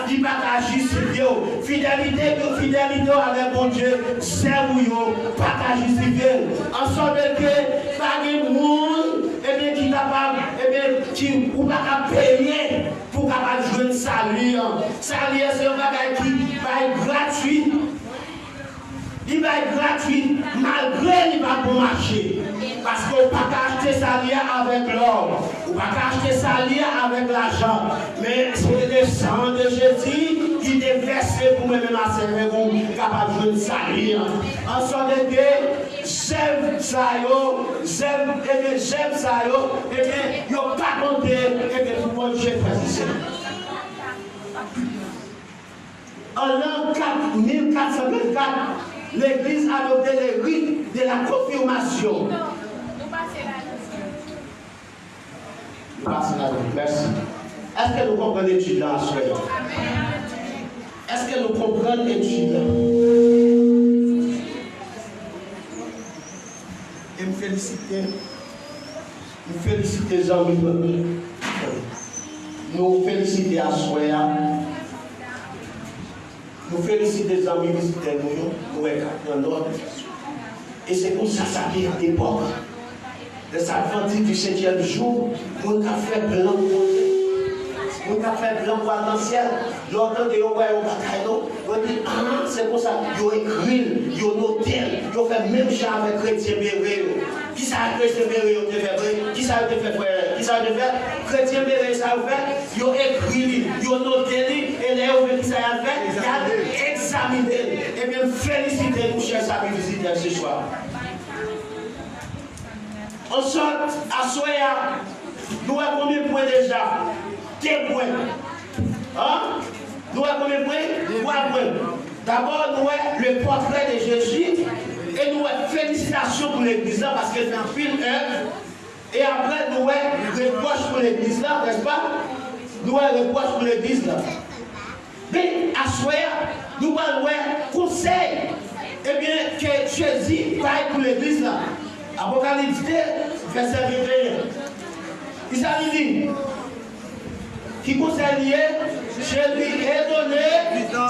il pas qu'à justifier. Fidélité avec mon Dieu, c'est vous, pas qu'à justifier. En sorte que, pas de monde, qui est capable, qui ou pas payer pour capable jouer le salut. Salut, c'est un bagage qui va être gratuit. Il va être gratuit malgré qu'il va bon marché. Parce qu'on ne peut pas acheter ça avec l'or. On ne peut pas acheter ça avec l'argent. Mais c'est le sang de Jésus qui est versé pour me servir pour capable de jouer le salut. En sorte que j'aime ça, et bien, il n'y a pas compté, et bien, pour mon Dieu, frère. En l'an 1424, l'Église a adopté les rites de la confirmation. Nous passons la vie. Merci. Est-ce que nous comprenons l'étude là, soyons? Est-ce que nous comprenons l'étude là? Et me féliciter Jean-Louis. Nous féliciter à Soya. Nous féliciter les amis visiteurs, nous dans l'ordre. Et c'est pour ça que à l'époque, les adventistes du 7e jour, on a fait blanc on a fait blanc pour l'ancien. L'ordre de l'Oua et au Bataillon, on dit, ah, c'est pour ça, ils ont écrit, ils ont noté, ils ont fait même chose avec Chrétien Béré. Qui ça a Chrétien Béré, ils ont fait? Qui ça a fait frère? Qui ça a fait? Chrétien Béré, ça a fait? Ils ont écrit, ils ont noté, et là, qui ça a fait? Il y a examiner, et bien féliciter nous, chers amis visiteurs, ce soir. On sort à Soya, nous avons combien de points déjà? 2 points. Hein? Nous avons combien de points? 3 points. D'abord, nous avons le portrait de Jésus et nous avons félicitations pour l'église là parce qu'elle fait un film œuvre. Et après, nous avons reproche pour l'église là, n'est-ce pas? Nous avons reproche pour l'église là. Mais à Soya, nous avons conseil. Eh bien, que Jésus paye pour l'église là. Apocalypse 2, verset 21. Il s'agit dit, qui conseille, je lui ai donné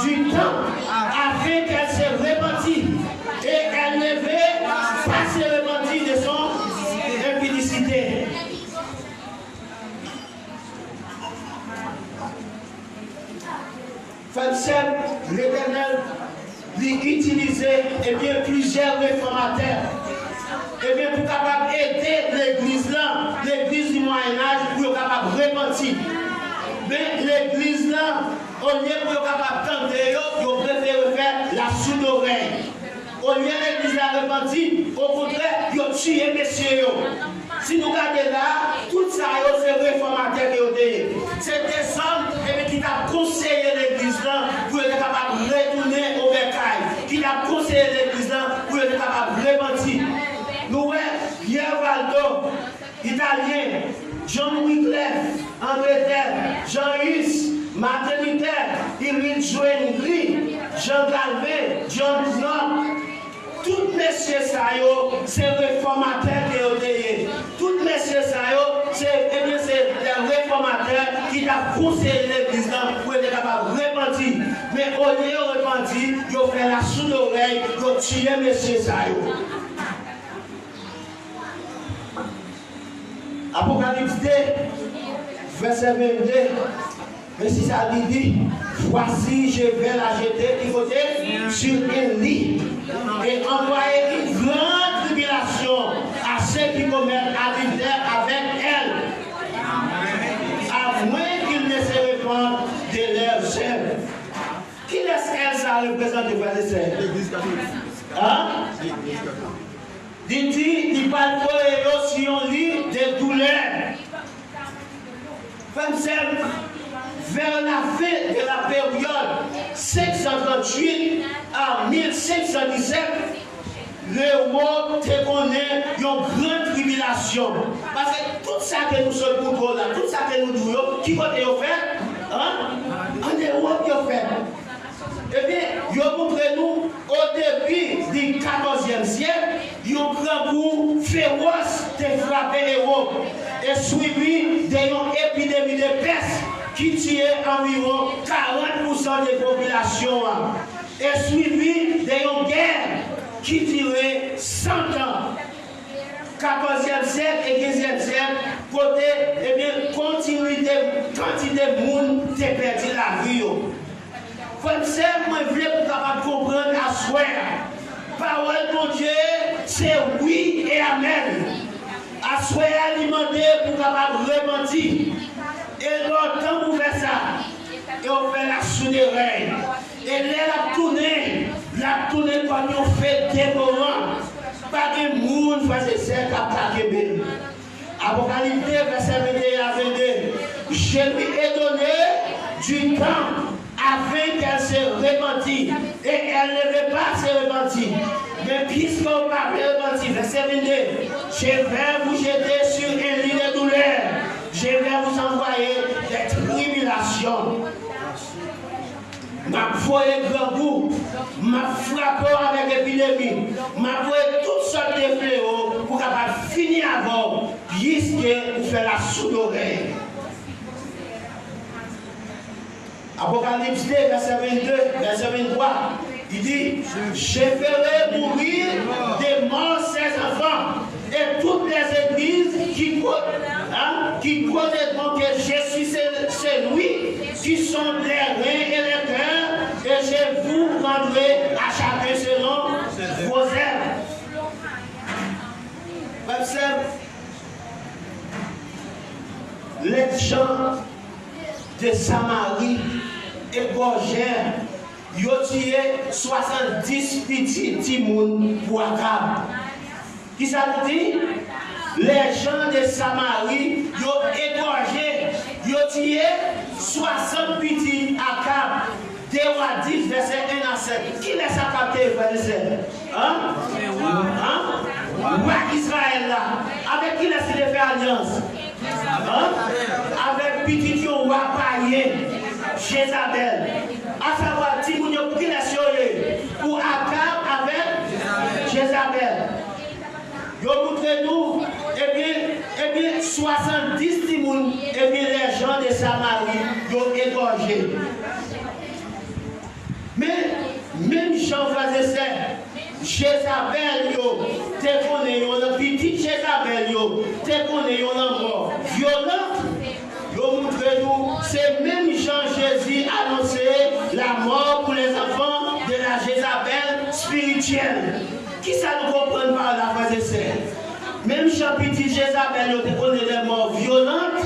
du temps afin qu'elle se repentit. Et elle ne veut pas se repentir de son impudicité. L'Éternel l'utilisait et bien plusieurs réformateurs. Et bien pour capable aider l'église là, l'église du Moyen-Âge, pour capable repentir. Mais l'église là, au lieu pour capable tenter, ils préfèrent faire la sourde oreille. Au lieu de l'église la repentir, au contraire, ils ont tué messieurs. Si nous regardons là, tout ça, c'est réformateur qui ont été. C'est des hommes qui ont conseillé l'église là pour être capable de retourner au bercail. Qui ont conseillé l'église là pour être capable de repentir. Nous, Pierre Valdo, italien, Jean-Louis Clef, Angleterre, Jean-Hus, Martin Luther, Irving Zwingli, Jean Calvin, John Knox, tous messieurs Sayo, c'est réformateurs qui ont été. Tous messieurs Sayo, c'est des réformateurs qui ont conseillé l'église pour être capable de repentir. Mais au lieu de repentir, ils ont fait la sourde oreille, ils ont tué messieurs Sayo. Apocalypse 2, verset 22, mais si ça dit, voici je vais la jeter du côté sur un lit et envoyer une grande tribulation à ceux qui commettent adultère avec elle, à moins qu'ils ne se répandent de leurs œuvres. Qui laisse-elle ça représenter, frères et sœurs? L'Église catholique. Hein? Dit-il, il parle si on lit des douleurs. Vers la fin de la période 538 à 1517, le monde te connaît une grande tribulation. Parce que tout ça que nous sommes pour là, tout ça que nous disons, qui va te faire? Hein? En Europe, ils fait. Eh bien, ils ont montré nous, au début du 14e siècle, ils ont pris un coup féroce de frapper l'Europe et suivi d'une épidémie de peste qui tuait environ 40% des populations et suivi d'une guerre qui durait 100 ans. 14e siècle et 15e siècle, côté, eh bien, quantité de monde qui a perdu la vie. Frère, moi, je voulais pour capable comprendre la soirée. Parole de Dieu, c'est oui et amen. À soirée alimenté pour capable repentir. Et longtemps pour faire ça. Et on fait la soudaireille. Et là, la tournée quand on fait dévorant. Pas de monde, frère et sœur, qui a plaqué. Apocalypse 2, verset 21 à 22. Je lui ai donné du temps afin qu'elle se repentit. Et elle ne veut pas se repentir. Mais puisqu'on va repentir, verset 22, je vais vous jeter sur un lit de douleur. Je vais vous envoyer des tribulations. Ma foyer grand goût, ma frappe avec l'épidémie, ma foyer toutes sortes de fléaux pour capable finir avant, risquer pour faire la sourde oreille. Apocalypse 2, verset 22, verset 23, il dit, je ferai mourir des morts ces enfants et toutes les églises qui connaîtront que je suis celui qui sont les reins et les cœurs et je vous rendrai à chacun selon vos œuvres. Les gens de Samarie égorgèrent ils ont tiré 70 petits timouns pour Akab. Qui ça veut dire? Les gens de Samarie, ils ont égorgé, ils ont tiré 60 petits Akab. 2 Rois 10, verset 1 à 7. Qui laisse à capter, verset? Hein? Roi Israël là. Avec qui laisse-t-il faire alliance? Hein? Avec petit roi païen, Jézabel. À savoir, Timounio, qui laisse pour Akab avec Jézabel. Yo montrez-nous, eh bien, 70 Timoun, eh bien, les gens de Samarie, ils ont égorgé. Mais, même Jean faisait ça, Jézabel, te connaît, la petite Jézabel, te connaît, mort violente. Yo montrez-nous, c'est même Jean-Jésus annoncé la mort pour les enfants de la Jézabel spirituelle. Qui ça nous comprend par la phrase de ça? Même Jean petit Jézabel, te connaît des morts violentes.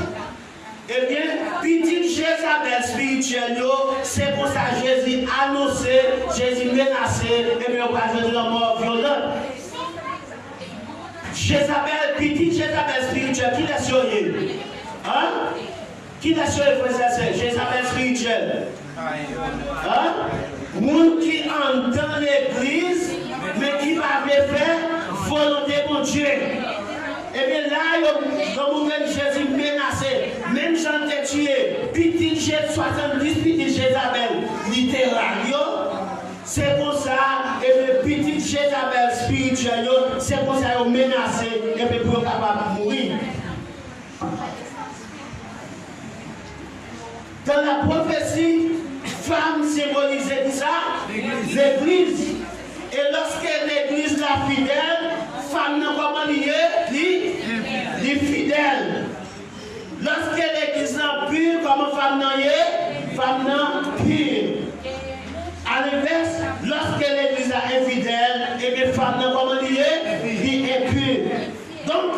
Eh bien, petite Jézabel spirituelle, c'est pour ça que Jésus annoncé, Jésus menacé, et bien on va dire la mort violente. Jézabel, petite Jézabel spirituelle, qui l'a suré? Hein? Qui l'a suré, frère? Jézabel spirituelle. Hein? Monde qui entend l'église, mais qui va faire volonté de Dieu. Et bien là, comme Jésus menacé, même Jean t'a tué, petit Jésus 70, petit Jézabel, littéral, c'est pour ça, et bien petit Jézabel spirituel, c'est pour ça qu'ils menacé, et bien pour capable de mourir. Dans la prophétie, femme symbolisait ça, l'église. Et lorsque l'église la fidèle, femme n'a pas lié, les fidèles. Lorsque l'église n'a pure, comment femme n'a lié, femme n'a pure. À l'inverse, lorsque l'église est infidèle, et bien femme n'a pas lié, est pure. Donc,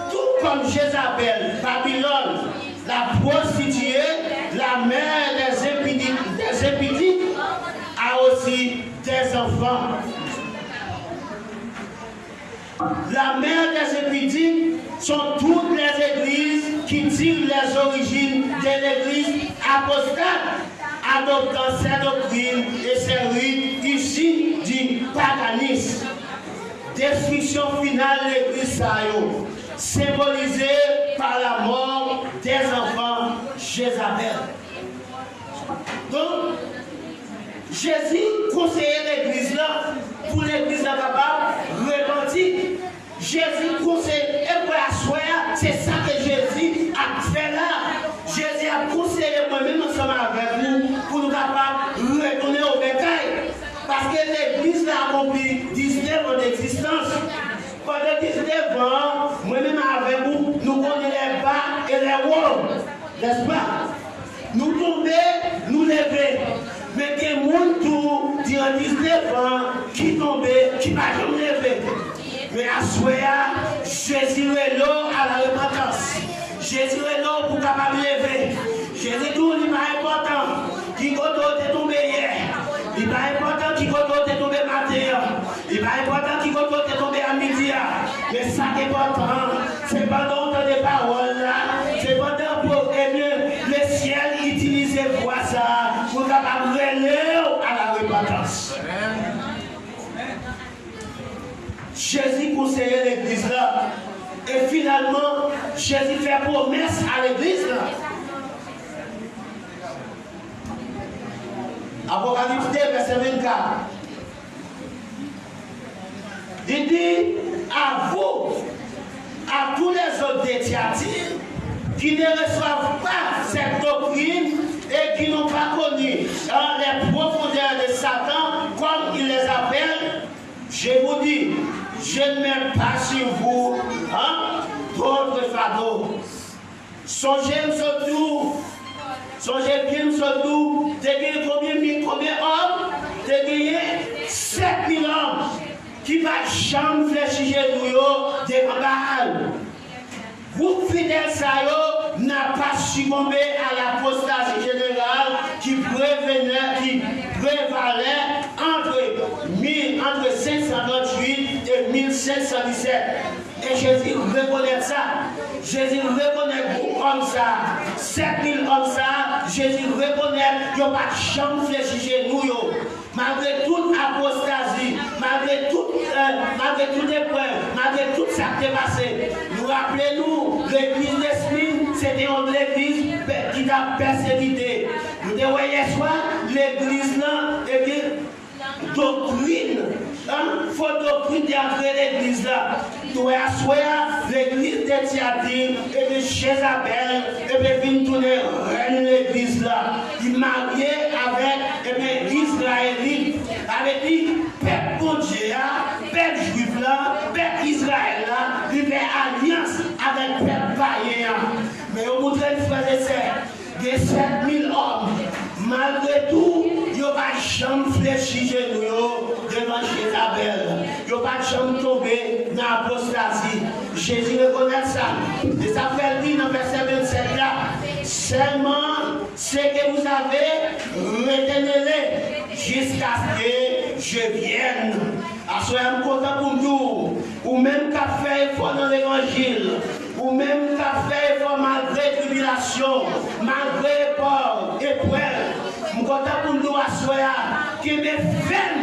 tout comme Jézabel, Babylone, la prostituée, la mère des impidiques, a aussi des enfants. La mère des impidiques sont toutes les églises qui tirent les origines de l'église apostate, adoptant ces doctrines et ces rites issus du paganisme. Destruction finale de l'église Sayo, symbolisée par la mort des enfants Jézabel. Donc, Jésus conseillait l'église là, pour l'église capable de repentir. Jésus conseillait, et pour la soirée, c'est ça que Jésus a fait là. Jésus a conseillé moi-même ensemble avec nous, pour nous capables de retourner au bétail. Parce que l'église a accompli 19 ans d'existence. Pendant 19 ans, moi-même avec vous, nous connaissons les bas et les hauts. N'est-ce pas? Nous tomber, nous lever. Mais il y a des gens qui durant 19 ans qui tombent, qui ne vont jamais lever. Mais à ce moment-là, Jésus est là à la repentance. Jésus est là pour capable lever. Jésus tout n'est pas important. Qui est tombé hier. Il n'est pas important qui est tombé matin. Il n'est pas important qui est tombé à midi. Mais ça qui est important, c'est pendant les paroles là. C'est pendant pour le ciel utiliser pour ça, pour capable aller à la repentance. Jésus conseillait l'église là. Et finalement, Jésus fait promesse à l'église là. Apocalypse 2, verset 24. Il dit à vous, à tous les autres de Thyatire, qui ne reçoivent pas cette doctrine et qui n'ont pas connu les profondeurs de Satan, comme il les appelle, je vous dis, je ne mets pas sur vous d'autres fardeaux. Songez bien surtout, t'as gagné combien d'hommes? T'as gagné 7000 hommes qui va jamais fléchir devant Baal. Vous fidèles, ça n'a pas succombé à l'apostasie générale qui prévenait prévalait entre 538 et 1717. Et Jésus reconnaît ça. Jésus reconnaît comme ça. 7000 hommes ça. Jésus reconnaît qu'il n'y a pas de chambre fléchie chez nous. Malgré toute apostasie, malgré toute épreuve, malgré tout ça qui est passé, nous rappelez-nous, l'église d'Esprit, c'était une église qui a persécuté. Nous devons hier soir, l'église là, et bien, doctrine, fausse doctrine d'entrer l'église là. Nous asseoir l'église de Thyatire et de Jézabel, et bien, venir tourner l'église là. Il mariait avec Israélite, avec dit, peuple bon Dieu, peuple juif là, peuple Israël là, il fait alliance avec peuple païen. Mais au bout de frères et sœurs, des 7000 hommes, malgré tout, il n'y a pas de chambre fléchie chez nous devant Jézabel. Il n'y a pas de chambre tombée dans l'apostasie. Jésus reconnaît ça. Et ça fait dire dans le verset 27 là, seulement ce que vous avez, retenez-les jusqu'à ce que je vienne. Soyez content pour nous, ou même qu'à faire effort dans l'évangile, ou même qu'à faire effort malgré tribulation, malgré peur, épreuve. Je suis content pour nous, soyez qui me fait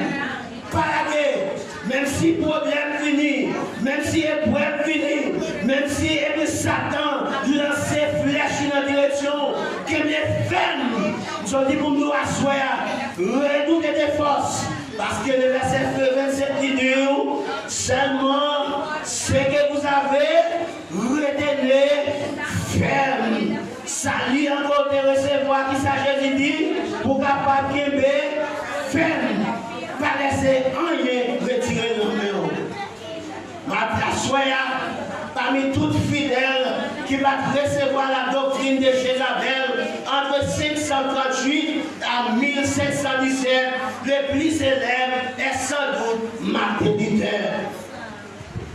par la guerre. Même si le problème finit, même si l'épreuve finit, même si Satan lance ses flèches dans la direction, qui me fait, je dis pour nous, soyez redoutez des forces. Parce que le verset 27 dit seulement ce que vous avez, retenez ferme. Ça lit encore de recevoir qui ça Jésus dit pour capable de ferme. Pas laisser rien retirer dans le main. Ma soya parmi toutes fidèles qui va recevoir la doctrine de Jézabel entre 538 à 1717, le plus célèbre est sans doute Martin Luther.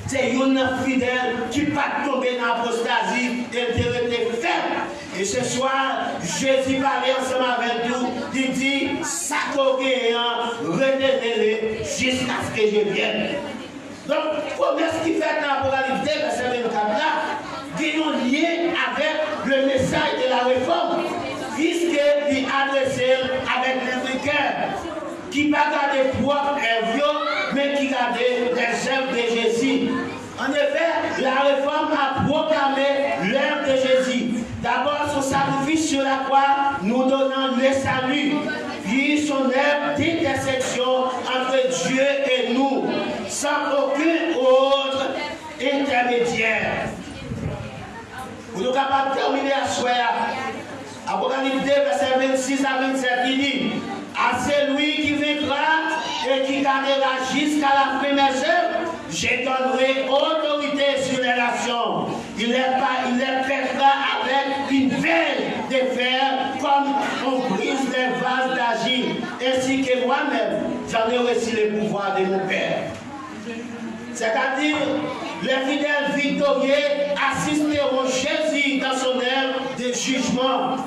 C'est une fidèle qui ne peut pas tomber dans l'apostasie et de rester ferme. Et ce soir, Jésus parlait ensemble avec nous. Il dit, ça coquéant, retenez-les jusqu'à ce que je vienne. Donc, promesse qui fait dans l'Apocalypse 2, verset 24 là, qui est un lien avec le message de la réforme, puisqu'il est adressé avec les cœurs, qui ne pas garder propre œuvre, mais qui garde les œuvres de Jésus. En effet, la réforme a proclamé l'œuvre de Jésus. D'abord, son sacrifice sur la croix, nous donnant le salut, puis son œuvre d'intersection entre Dieu et nous, sans aucun autre intermédiaire. Vous êtes capable de terminer à soir. Apocalypse 2, verset 26 à 27, il dit, à celui qui vaincra et qui gardera jusqu'à la fin mes œuvres, je donnerai autorité sur les nations. Il les pèsera avec une veille de fer, comme on brise les vases d'argile, ainsi que moi-même, j'en ai reçu le pouvoir de mon Père. C'est-à-dire, les fidèles victorieux assisteront Jésus dans son œuvre de jugement.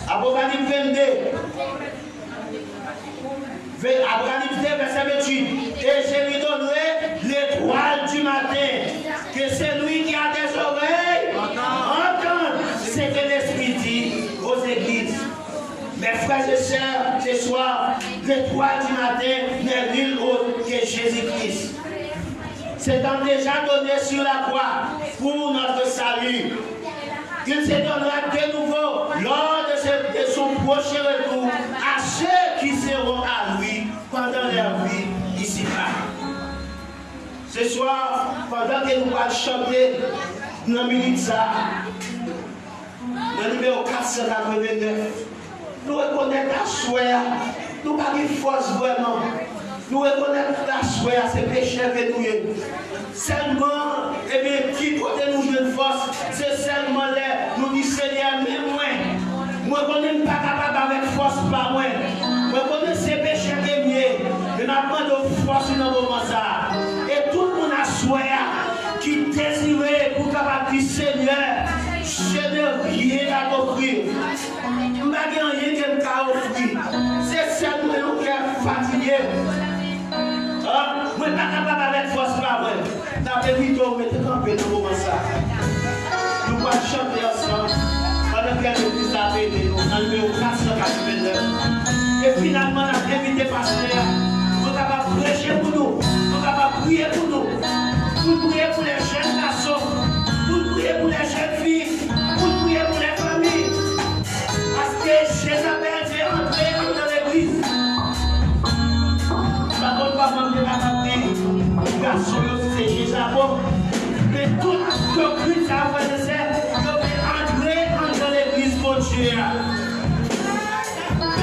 Apocalypse 22. Apocalypse 2, verset 28. Et je lui donnerai l'étoile du matin. Que celui qui a des oreilles entende ce que l'Esprit dit aux églises. Mes frères et sœurs, ce soir, l'étoile du matin n'est nul autre que Jésus-Christ. C'est déjà donné sur la croix pour notre salut. Il se donnera de nouveau lors de son prochain retour à ceux qui seront à lui pendant leur vie ici-bas. Ce soir, pendant que nous allons chanter dans la minute ça, le numéro 489, nous reconnaissons la soie, nous n'avons pas de force vraiment. Nous reconnaissons la soie, c'est péché que nous sommes. Seulement, eh bien, qui côté nous jouons force, c'est seulement là, nous disons Seigneur, mais moi, je ne suis pas capable avec force par moi. Je connais ces péchés qui sont mieux, mais je n'ai de force dans le moment ça. Et tout le monde a soif qui désirait pour capable dire Seigneur, je n'ai rien à t'offrir. Je n'ai rien à t'offrir. C'est prier. Moi, pas capable avec force, pas vrai. T'as plutôt mettre campé dans le moment ça. Nous allons chanter ensemble. Pendant que l'église a aidé nous, dans le numéro 489. Et finalement, on a invité pasteur. Nous sommes capables de prêcher pour nous. Nous sommes capables de prier pour nous. Pour prier pour les jeunes garçons. Pour prier pour les jeunes filles. Pour prier pour les familles. Parce que Jézabel est entré dans l'église. Par contre, pas manquer la famille. Les garçons, c'est Jézabel. Mais tout le Christ a fait de ça. Dans l'église, mon Dieu.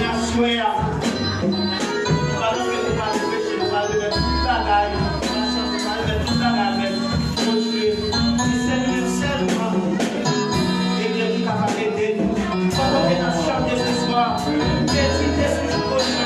Merci. Pendant que tu vas te pécher, tu vas te mettre toute la gaille. Tu vas te mettre toute la gaille. Mon Dieu. C'est lui seulement. Et Dieu qui t'a fait aider. Pendant que tu as chanté ce soir, tu es toujours connu.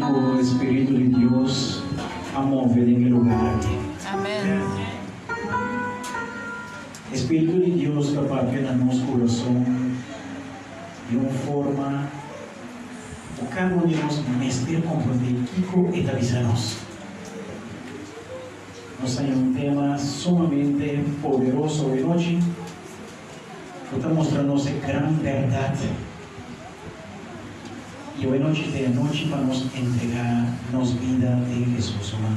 o Espíritu de Dios a mover en el lugar aquí. Amén. Espíritu de Dios que papel en nuestro corazón de una forma o cada uno de nosotros mestre comprender Kiko y avisarnos. Nos hay un tema sumamente poderoso hoy noche que está mostrándonos gran verdad. Y hoy noche de noche vamos a entregarnos vida de Jesús humano.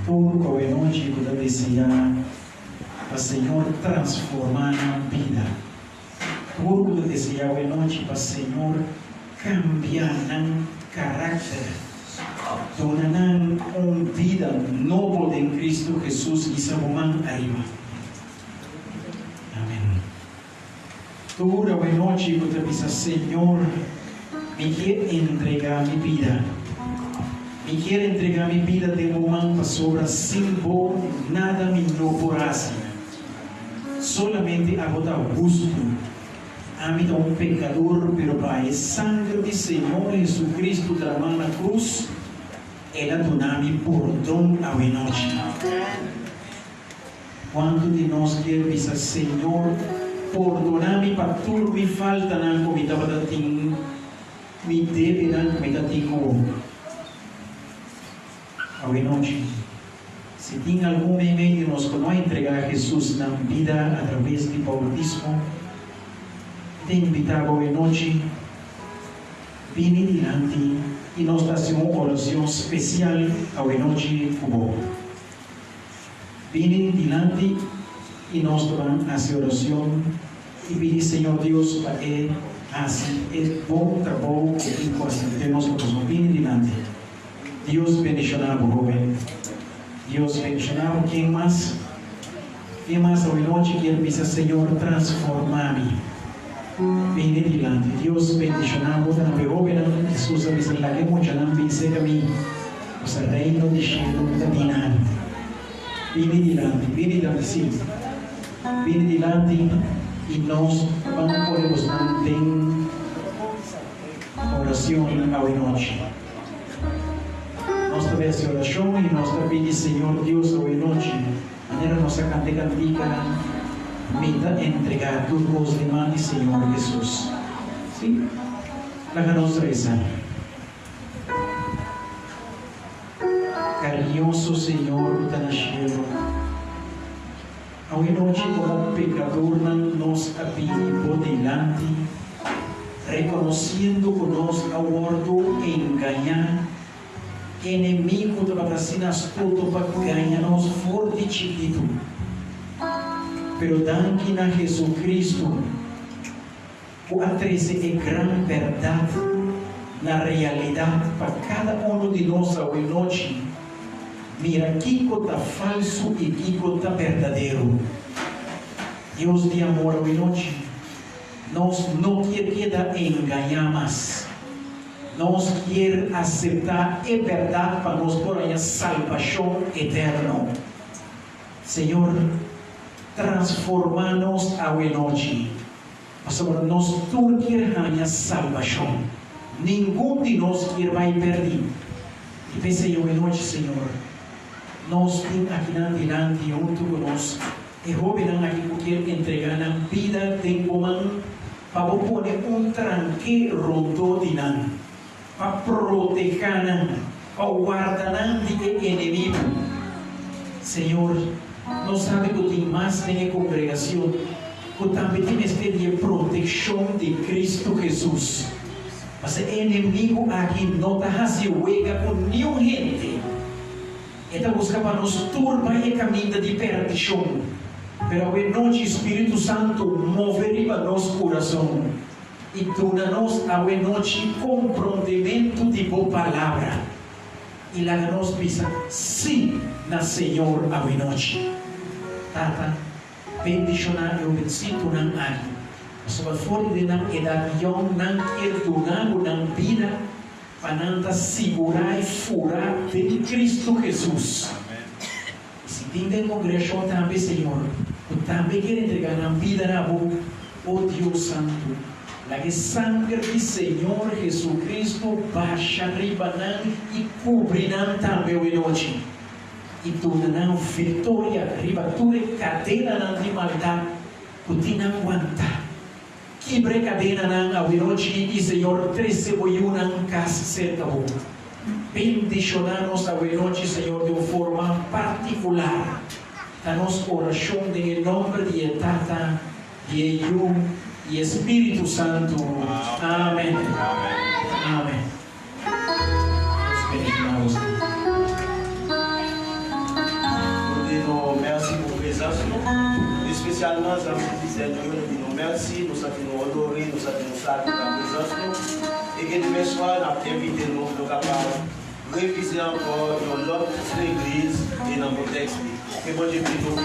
Todo que hoy noche que desea para el Señor transformar la vida. Todo que desea hoy noche para el Señor cambiar el carácter. Donar una vida noble en Cristo Jesús y se arriba. Toda la noche que te dice, Señor, me quiero entregar mi vida. Me quiero entregar mi vida de momento para sobra sin vos, nada me lo podrás. Solamente hago da gusto. A mí da un pecador, pero para el sangre de Señor Jesucristo de la mano cruz, Él ha donado mi perdón a la noche. Cuando de nos quiere decir, Señor, perdonami para tudo me falta na comida para ti, me deve na comida tico. Hoy noche, si tem algum meio de nós que não entregar a Jesus na vida através do bautismo, te invitava hoje noite Vini dilanti y nos hace una oración especial a noche cubo. Vini dilanti y nos van a hacer oración y pide Señor Dios para que así es buen trabajo que tenemos nosotros. Vini dilanti. Dios bendicionado, joven. Dios bendicionado. ¿Quién más? ¿Quién más hoy noche quiere decir, Señor, transformame? Vine delante. Dios bendicionado. También joven, Jesús avisa la que mucha no piense que mí. O sea, reino de cielo caminando. Vine delante, sí. Vine delante y nos vamos a poder buscar en oración hoy noche. Nuestra vez oración y nuestra vida, Señor Dios, hoy noche, manera nos sacan de cantica, meta entregar tus voz de mano, Señor Jesús. ¿Sí? La nos reza. Cariñoso Señor, tan cielo, hoy noche como pecador nos apinimos delante, reconociendo que nos ha muerto engañar. Enemigo de vacinas todo para ganarnos fuerte chiquito. Pero danke a Jesucristo, o atrece de gran verdad, la realidad para cada uno de nosotros hoy noche. Mira, Kiko está falso y Kiko está verdadero. Dios de amor hoy noche nos no quiere engañar más. Nos quiere aceptar en verdad para nos por allá salvación eterna. Señor, transformanos a hoy noche. Pastor, nos tú quieres a salvación. Ningún de nos quiere va a perder. Y pensé yo hoy noche, Señor, nos tiene aquí delante junto con nos. Y joven aquí que quiere entregar la vida de común para poner un tranque rondo dinam. Para proteger, para guardar de enemigo. Señor, no sabe que tienes más en la congregación, que también tienes que tener protección de Cristo Jesús. Mas el enemigo aquí no te hace huega con ni un gente. Está buscando para nos turbar el camino de perdición. Pero hoy noche Espíritu Santo movería nuestro corazón. Y dona-nos a noite comprometimento de boa palavra. E lá nos pisa, sim, na Senhor a noite. Tata, bendicionar eu bendito nan ali. Mas fora de nan edad yon nan donar nan vida, para nan segurar e furar de Cristo Jesus. E se tem congregação também, Senhor, eu também quero entregar na vida na boca, oh Deus Santo. La que sangre del Señor Jesucristo baja arriba y cubrirán también hoy noche. Y tú dan victoria arriba, tú de cadena de maldad, tú tienes aguanta. Quibre cadena hoy noche y Señor 13 voy una casa cerca de bendicionarnos hoy noche, Señor, de forma particular. Danos oración en el nombre de Tata, de Yo y Espíritu Santo. Amén. Amén. Nous merci pour la présence. Spécialement, nous disons merci, nous sommes honorés, nous sommes flattés pour la présence. Et que demain soir, nous avons invité nous capables de réviser encore dans l'autre l'église et dans le texte. Que bon Dieu puisse nous